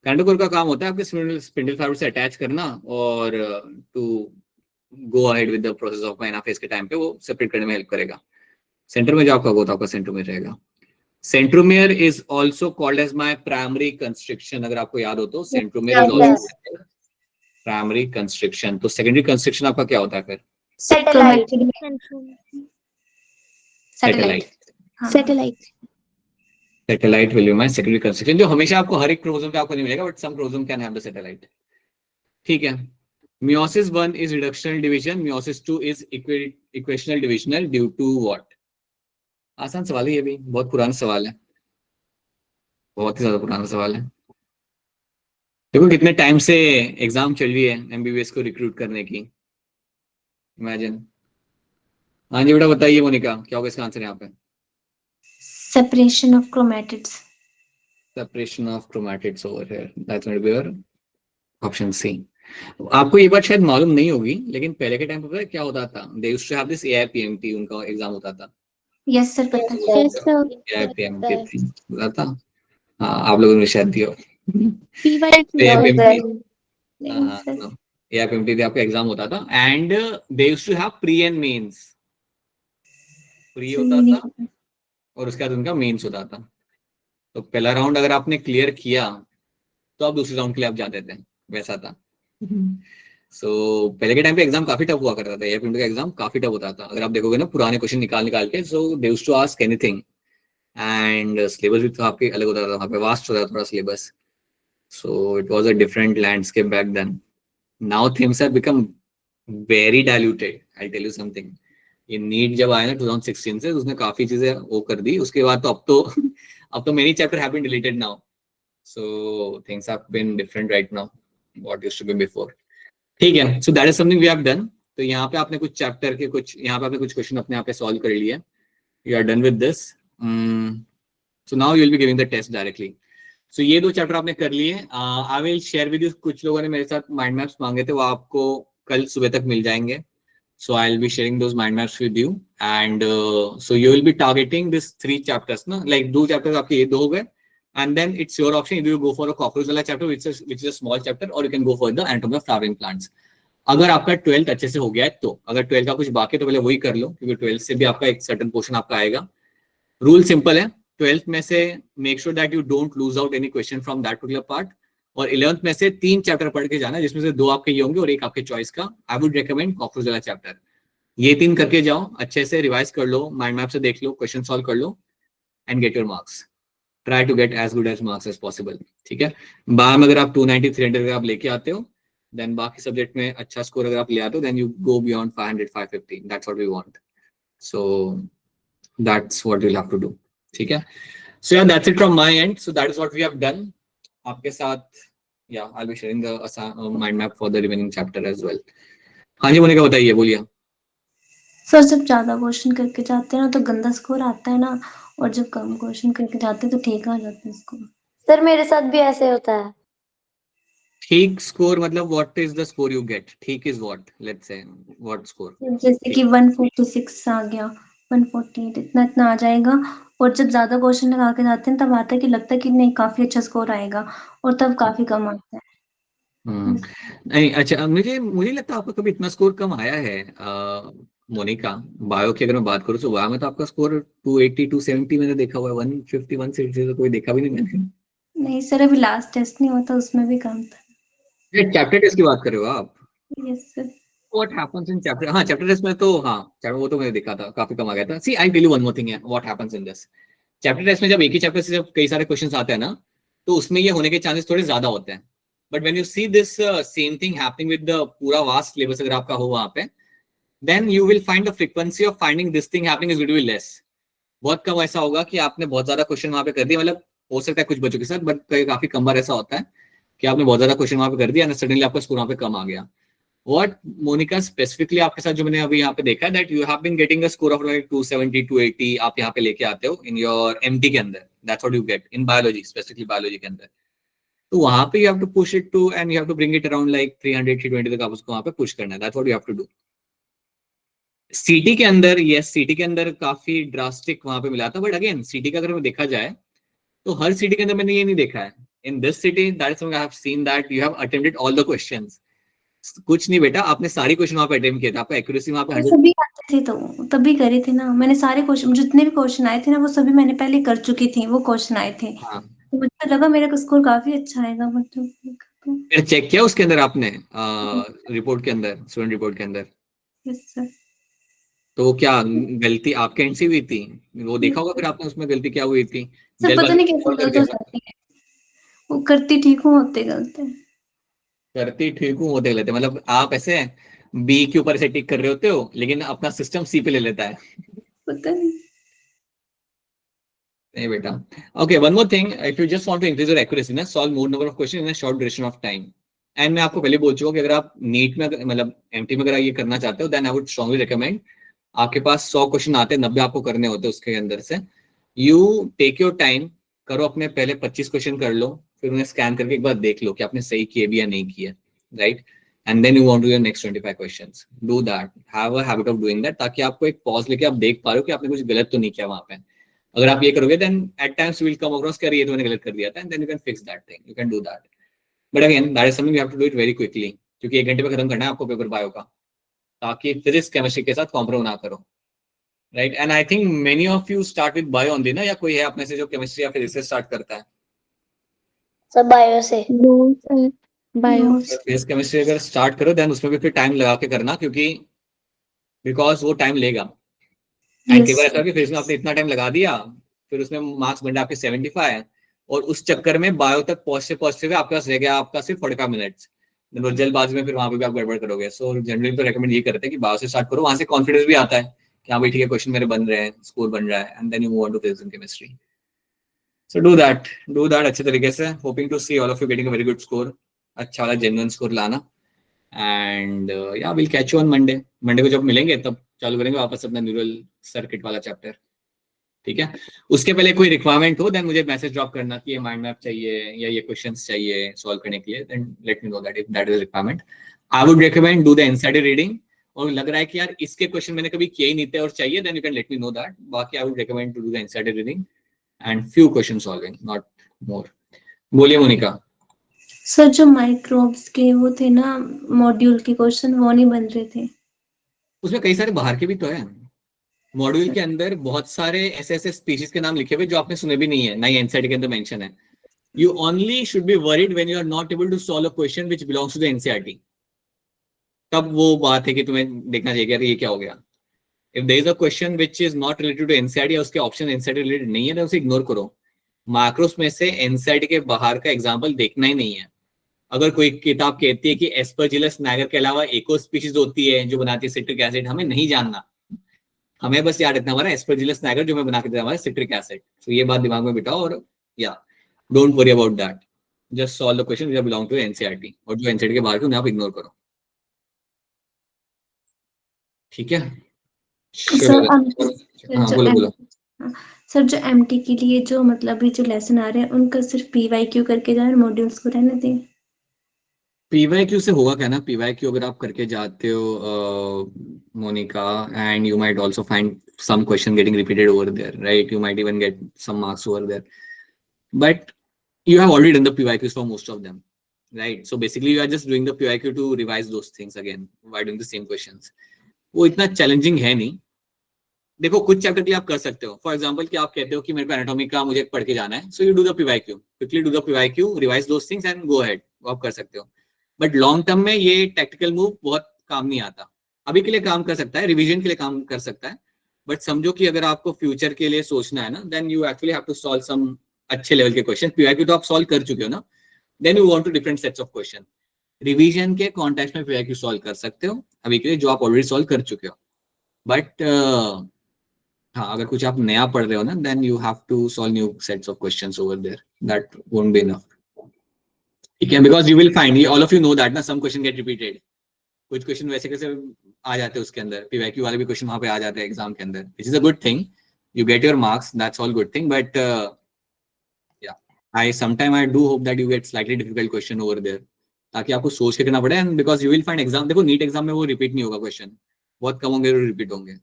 Speaker 1: कैनेटोकोर का काम होता है आपके स्पिंडल फाइबर से अटैच करना और to go ahead with the process of anaphase के टाइम पे वो सेपरेट करने में हेल्प करेगा. सेंटर में जो आपका होता है आपका सेंट्रोमेयर रहेगा. Centromere is also called as my primary constriction. अगर आपको याद हो तो centromere is also primary constriction. तो सेकेंडरी कंस्ट्रिक्शन आपका क्या होता है फिर.
Speaker 2: Satellite.
Speaker 1: Satellite.
Speaker 4: Satellite.
Speaker 1: Satellite will be my secondary constriction, जो हमेशा आपको हर एक क्रोमोसोम पे आपको नहीं मिलेगा, but some chromosome can have the satellite. ठीक है. Meiosis 1 is reductional division, meiosis 2 is equational divisional due to what. आसान सवाल है ये भी, बहुत पुराना सवाल है, बहुत ही ज्यादा पुराना सवाल है. देखो कितने टाइम से एग्जाम चल रही है एमबीबीएस को रिक्रूट करने की. इमेजिन. हाँ जी बेटा बताइए मोनिका क्या होगा इसका आंसर यहाँ पे.
Speaker 3: Separation of chromatids.
Speaker 1: Separation of chromatids over here. That's going to be your option C. आपको ये बात शायद मालूम नहीं होगी, लेकिन पहले के टाइम पे पता है क्या होता था. They used to have this AIPMT, उनका एग्जाम होता था.
Speaker 3: Yes sir पता है.
Speaker 4: Yes, sir.
Speaker 1: AIPMT होता था. हाँ आप लोगों ने शायद दिया हो.
Speaker 4: PYT.
Speaker 1: AIPMT.
Speaker 3: नहीं सर.
Speaker 1: AIPMT भी आपका एग्जाम होता था. And they used to have pre and mains. Pre होता था और उसके बाद उनका मेंस होता था. तो पहला राउंड अगर आपने क्लियर किया तो आप दूसरे राउंड के लिए आप जाते थे, वैसा था. सो पहले के टाइम पे एग्जाम काफी टफ हुआ करता था. एएफएमटी का एग्जाम काफी टफ होता था. अगर आप देखोगे ना पुराने क्वेश्चन निकाल के, so they used to ask anything. And syllabus भी तो आपके अलग होता था, वहाँ पे वास्ट होता था थोड़ा syllabus. So it was a different landscape back then. Now things have become very diluted. I tell you something. ये नीट जब आया ना 2016 से, उसने काफी चीजें वो कर दी. उसके बाद तो अब तो many chapter have been deleted now. So things have been different right now what used to be before. ठीक है. So that is something we have done. तो यहाँ पे आपने कुछ चैप्टर के यहाँ पे आपने कुछ क्वेश्चन अपने आप पे सॉल्व कर लिए. You are done with this. So now you will be giving the test directly. So ये 2 चैप्टर आपने कर लिए. I will share with you. कुछ लोगों ने मेरे साथ माइंड मैप्स मांगे थे, वो आपको कल सुबह तक मिल जाएंगे. So I'll be sharing those mind maps with you, and so you will be targeting this 3 chapters, ना, like 2 chapters आपके ये 2 हो गए, and then it's your option. Either you go for a cockroach वाला chapter, which is a small chapter, or you can go for the anatomy of flowering plants. अगर आपका 12th अच्छे से हो गया है तो, अगर 12th का कुछ बाकी है तो पहले वही कर लो, क्योंकि 12th से भी आपका एक certain portion आपका आएगा. रूल सिंपल है. 12th में से make sure that you don't lose out any question from that particular part. और 11th में से 3 चैप्टर पढ़ के जाना, जिसमें से 2 आपके ये होंगे और एक आपके चॉइस का. आई वुड रिकमेंड कॉकरोच वाला चैप्टर. ये 3 करके जाओ, अच्छे से रिवाइज कर लो, माइंड मैप से देख लो, क्वेश्चन सॉल्व कर लो, and get your marks. Try to get as good as marks as possible. ठीक है. बार में अगर आप 290 300 अगर आप लेके आते हो, देन बाकी सब्जेक्ट में अच्छा स्कोर अगर आप ले आते हो, then you go beyond 500 550. That's what we want. So that's what we will have to do. ठीक है. So yeah that's it from my end. So that is what we have done. आपके साथ yeah I will be sharing the mind map for the remaining chapter as well. हाँ जी मोनिका बताइए, बोलिए.
Speaker 3: Sir जब ज्यादा क्वेश्चन करके जाते हैं ना तो गंदा स्कोर आता है ना, और जब कम क्वेश्चन करके जाते हैं तो ठीक आ जाता है स्कोर.
Speaker 2: सर मेरे साथ भी ऐसे होता है.
Speaker 1: ठीक स्कोर मतलब what is the score you get. ठीक is what, let's say what score.
Speaker 3: जैसे कि 146 आ गया 148 इतना इतना आ जाएगा। और जब ज्यादा क्वेश्चन लगा के जाते हैं तब आता है कि लगता है कि नहीं काफी अच्छा स्कोर आएगा, और तब काफी कम आता है।
Speaker 1: नहीं अच्छा, मुझे मुझे लगता है आपका कभी इतना स्कोर कम आया है मोनिका। बायो की अगर मैं बात करूँ तो बायो में तो आपका स्कोर 280 270 मैंने देखा हुआ है, 150 160 तो कोई देखा भी नहीं मैंने।
Speaker 3: नहीं सर, अभी लास्ट टेस्ट नहीं हुआ था, उसमें भी कम था।
Speaker 1: ये चैप्टर टेस्ट की बात कर रहे हो आप?
Speaker 3: Yes sir.
Speaker 1: What happens in chapter, हाँ चैप्टर टेस्ट में तो हाँ चैप्टर वो तो मैंने देखा था काफी कम आ गया था। See I tell you one more thing है what happens in this chapter test में। जब एक ही चैप्टर से जब कई सारे क्वेश्चंस आते हैं ना, तो उसमें ये होने के चांसेस थोड़े ज्यादा होते हैं। But when you see this same thing happening with the पूरा वास्ट सिलेबस अगर आपका हो वहां पे, then you will find the frequency of finding this thing happening is going to be less. बहुत कम ऐसा होगा कि आपने बहुत ज्यादा क्वेश्चन वहां पे कर दिया, मतलब हो सकता है कुछ बच्चों के साथ, बट काफी कम बार ऐसा होता है कि आपने बहुत ज्यादा क्वेश्चन वहां पे कर दिया और सडनली आपका स्कोर वहां पे कम आ गया। What मोनिका स्पेसिफिकली आपके साथ जो मैंने अभी यहाँ पे देखा है that you have been getting a score of like 270 280 आप यहाँ पे लेके आते हो इन योर एमटी के अंदर, that's what you get in biology, specifically biology के अंदर। तो वहां पे you have to push it to and you have to bring it around like 300 320 तक आप उसको वहां पे पुश करना है, that's what you have to do. CT के अंदर, यस सीटी के अंदर काफी ड्रास्टिक वहां पे मिला था, बट अगेन सीटी का अगर देखा जाए तो हर सिटी के अंदर मैंने ये नहीं देखा है। In this city that is I have seen that you have attempted all the questions. कुछ नहीं बेटा, आपने सारे क्वेश्चन वहां पे अटेम्प्ट किए थे, आपका एक्यूरेसी वहां पे
Speaker 3: वो
Speaker 1: 100।
Speaker 3: सभी आते थे तो तभी करी थी ना मैंने सारे क्वेश्चन, जितने भी क्वेश्चन आए थे ना वो सभी मैंने पहले कर चुकी थी, वो क्वेश्चन आए थे।
Speaker 1: हाँ
Speaker 3: तो मुझे लगा मेरा स्कोर काफी अच्छा आएगा, मतलब तो
Speaker 1: फिर चेक किया उसके अंदर आपने रिपोर्ट के अंदर, स्टूडेंट रिपोर्ट के अंदर?
Speaker 3: Yes sir.
Speaker 1: तो क्या गलती आपके एंड से हुई थी? वो देखा होगा फिर आपने उसमें गलती क्या हुई थी?
Speaker 3: सर पता
Speaker 1: जल्दबाजी
Speaker 3: नहीं
Speaker 1: में
Speaker 3: कैसे
Speaker 1: कॉल
Speaker 3: गलत
Speaker 1: करके
Speaker 3: हो जाती है, वो करती ठीक हूँ होते गलत है।
Speaker 1: करती ठीक हूँ होते लेते, मतलब आप ऐसे बी के ऊपर से टिक कर रहे होते हो लेकिन अपना सिस्टम सी पे ले लेता है।
Speaker 3: पता नहीं।
Speaker 1: नहीं बेटा। Okay, one more thing. If you just want to increase your accuracy, ना solve more number of questions in a short duration of time. And मैं आपको पहले बोल चुका हूँ कि अगर आप नीट में मतलब एमटी में अगर ये करना चाहते हो, then I would strongly recommend, आपके पास 100 क्वेश्चन आते हैं, 90 आपको करने होते हैं उसके अंदर से। You take your time, करो अपने पहले 25 क्वेश्चन कर लो, फिर उन्हें स्कैन करके एक बार देख लो कि आपने सही किए भी या नहीं किए, right? And then you want to your next 25 questions, do that, have a habit of doing that, ताकि आपको एक पॉज लेके आप देख पा रहे हो कि आपने कुछ गलत तो नहीं किया वहां पे। अगर आप ये करोगे then at times will come across कर ये तो मैंने गलत कर दिया था, and then you can fix that thing, you can do that. But again that is something you have to do it very quickly, क्योंकि 1 घंटे में खत्म करना है आपको पेपर बायो का, ताकि फिजिक्स केमिस्ट्री के साथ कॉम्प्रोमाइज ना करो, right? And I think many of you start with bio only ना, या कोई है अपने से जो केमिस्ट्री या फिजिक्स से स्टार्ट करता है?
Speaker 2: सब बायो से।
Speaker 4: No, sir. Bio.
Speaker 3: No,
Speaker 1: physics chemistry अगर स्टार्ट करो देन उसमें भी फिर टाइम लगा के करना, क्योंकि बिकॉज वो टाइम लेगा। एंड कई
Speaker 3: yes
Speaker 1: बार ऐसा कि फिजिक्स में आपने इतना टाइम लगा दिया, फिर उसमें मार्क्स बन रहे आपके 75, और उस चक्कर में बायो तक पहुंचते हुए आपके पास रह गया आपका सिर्फ 45 मिनट्स, जल्दबाजी में फिर वहां पे भी आप गड़बड़ करोगे। सो जनरली तो रेकमेंड ये करते हैं कि बायो से स्टार्ट करो, वहां से कॉन्फिडेंस भी आता है कि हाँ भाई ठीक है क्वेश्चन मेरे बन रहे हैं, स्कोर बन रहा है, and then you move on to physics and chemistry. So do that अच्छे तरीके से, hoping to see all of you getting a very good score, अच्छा वाला जेन्युइन स्कोर लाना। And yeah will catch you on Monday. Monday को जब मिलेंगे तब चालू करेंगे वापस अपना न्यूरल सर्किट वाला चैप्टर, ठीक है? उसके पहले कोई रिक्वायरमेंट हो देन मुझे मैसेज ड्रॉप करना कि ये माइंड मैप चाहिए या ये क्वेश्चंस चाहिए सॉल्व करने के लिए, then let me know that if that is requirement. I would recommend do the NCERT reading, और लग रहा है कि यार इसके क्वेश्चन मैंने कभी किए ही नहीं थे और चाहिए, then you can let me know that. बाकी I would recommend to do the NCERT reading and few question solving, not more. बोलिए मोनिका।
Speaker 3: सर, जो माइक्रोब्स के वो थे ना मॉड्यूल के क्वेश्चन, वो नहीं बन रहे थे।
Speaker 1: उसमें कई सारे बाहर के भी तो है, मॉड्यूल के अंदर बहुत सारे ऐसे ऐसे स्पीशीज के नाम लिखे हुए जो आपने सुने भी नहीं है, ना ही एनसीईआरटी के अंदर मेंशन है। You only should be worried when you are not able to solve a question which belongs to the NCERT. तब वो बात है कि तुम्हें देखना चाहिए कि ये क्या हो गया। If there is a question which is not related to NCERT या उसके ऑप्शन NCERT related नहीं है तो उसे इग्नोर करो। मार्क्रोस में से NCERT के बाहर का एग्जाम्पल देखना ही नहीं है। अगर कोई किताब कहती है कि एस्परजिलस नाइगर के अलावा एक और स्पीशीज होती है जो बनाती है सिट्रिक एसिड, हमें नहीं जानना, हमें बस याद रखना हमारा एस्परजिलस नाइगर जो मैं बना के दे हमारा सिट्रिक एसिड। तो ये बात दिमाग में बिठाओ और या don't worry about that, just solve the question which belong to NCERT, और जो NCERT के बाहर के उन्हें आप इग्नोर करो, ठीक है?
Speaker 3: सर
Speaker 1: हाँ बोलो बोलो।
Speaker 3: सर, जो एमटी के लिए जो मतलब ये जो लेसन आ रहे हैं उनका सिर्फ PYQ करके जाए, मॉड्यूल्स को रहने दें।
Speaker 1: पीवाईक्यू से होगा क्या ना, पीवाईक्यू अगर आप करके जाते हो Monika, and you might also find some question getting repeated over there, right? You might even get some marks over there, but you have already done the PYQs for most of them, right? So basically you are just doing the PYQ to revise those things again by doing the same questions. वो इतना challenging है नहीं. देखो कुछ chapter के लिए आप कर सकते हो, फॉर एग्जांपल कि आप कहते हो कि मेरे को एनाटॉमी का मुझे पढ़ के जाना है, so you do the PYQ, quickly do the PYQ, revise those things and go ahead, वो आप कर सकते हो. बट लॉन्ग टर्म में ये टैक्टिकल मूव बहुत काम नहीं आता. अभी के लिए काम कर सकता है, रिवीजन के लिए काम कर सकता है, बट समझो कि अगर आपको फ्यूचर के लिए सोचना है ना, then you actually have to solve some अच्छे लेवल के क्वेश्चन. PYQ तो आप सॉल्व कर चुके हो ना, then you want to different sets of question. Revision के कॉन्टेक्स्ट में PYQ सॉल्व कर सकते हो अभी के लिए, जो आप ऑलरेडी सॉल्व कर चुके हो. बट हाँ, अगर कुछ आप नया पढ़ रहे हो ना, then you have to solve new sets of questions over there. That won't be enough. ठीक है, because you will find, all of you know that ना, सम क्वेश्चन गेट रिपीटेड. कुछ क्वेश्चन वैसे कैसे आ जाते हैं उसके अंदर, PYQ वाले भी क्वेश्चन वहां पे आ जाते हैं एग्जाम के अंदर, which is a good thing. You get your marks, that's all good thing, but yeah, I do hope that you get slightly difficult question over there, ताकि आपको सोच के करना पड़े. and because you will find exam, देखो NEET exam में वो repeat नहीं होगा क्वेश्चन, बहुत कम होंगे रिपीट होंगे.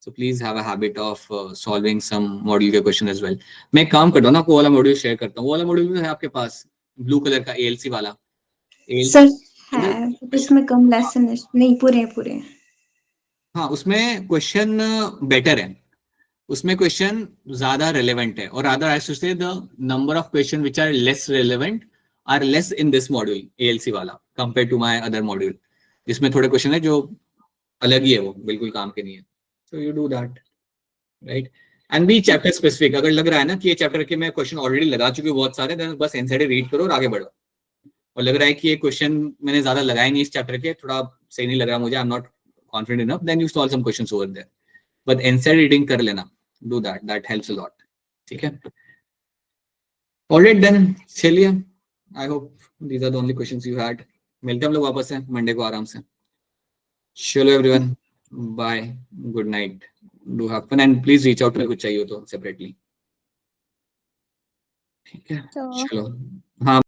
Speaker 1: so please have a habit of solving some module के question as well. मैं एक काम करता हूँ ना, आपको वाला मॉड्यूल शेयर करता हूँ. वो वाला मॉड्यूल है आपके पास ब्लू कलर का ALC वाला?
Speaker 3: सर है, उसमें कम लेसन है, नहीं पूरे.
Speaker 1: हाँ, उसमें क्वेश्चन बेटर है, उसमें क्वेश्चन ज्यादा रेलेवेंट है, और other I should say the number of question which are less relevant are less in this module ALC वाला compare to my other module, जिसमें थोड़े क्वेश्चन है जो अलग ही है, वो बिल्कुल काम के नहीं है. So you do that, right. And be chapter specific. अगर लग रहा है ना कि ये चैप्टर के मैं क्वेश्चन ऑलरेडी लगा चुकी हूँ बहुत सारे, देन बस एनसीईआरटी रीड करो और आगे बढ़ो. और लग रहा है कि ये क्वेश्चन मैंने ज्यादा लगाए नहीं इस चैप्टर के, थोड़ा सही नहीं लग रहा मुझे, I am not confident enough, then you solve some questions over there. But NCERT reading कर लेना, do that helps a lot. ठीक है, alright then, चलिए, I hope these are the only questions you had. मिलते हैं हम लोग वापस से मंडे को आराम से. चलो everyone, bye, good night, do have fun and please reach out to me कुछ चाहिए हो तो separately. ठीक है, चलो. हाँ.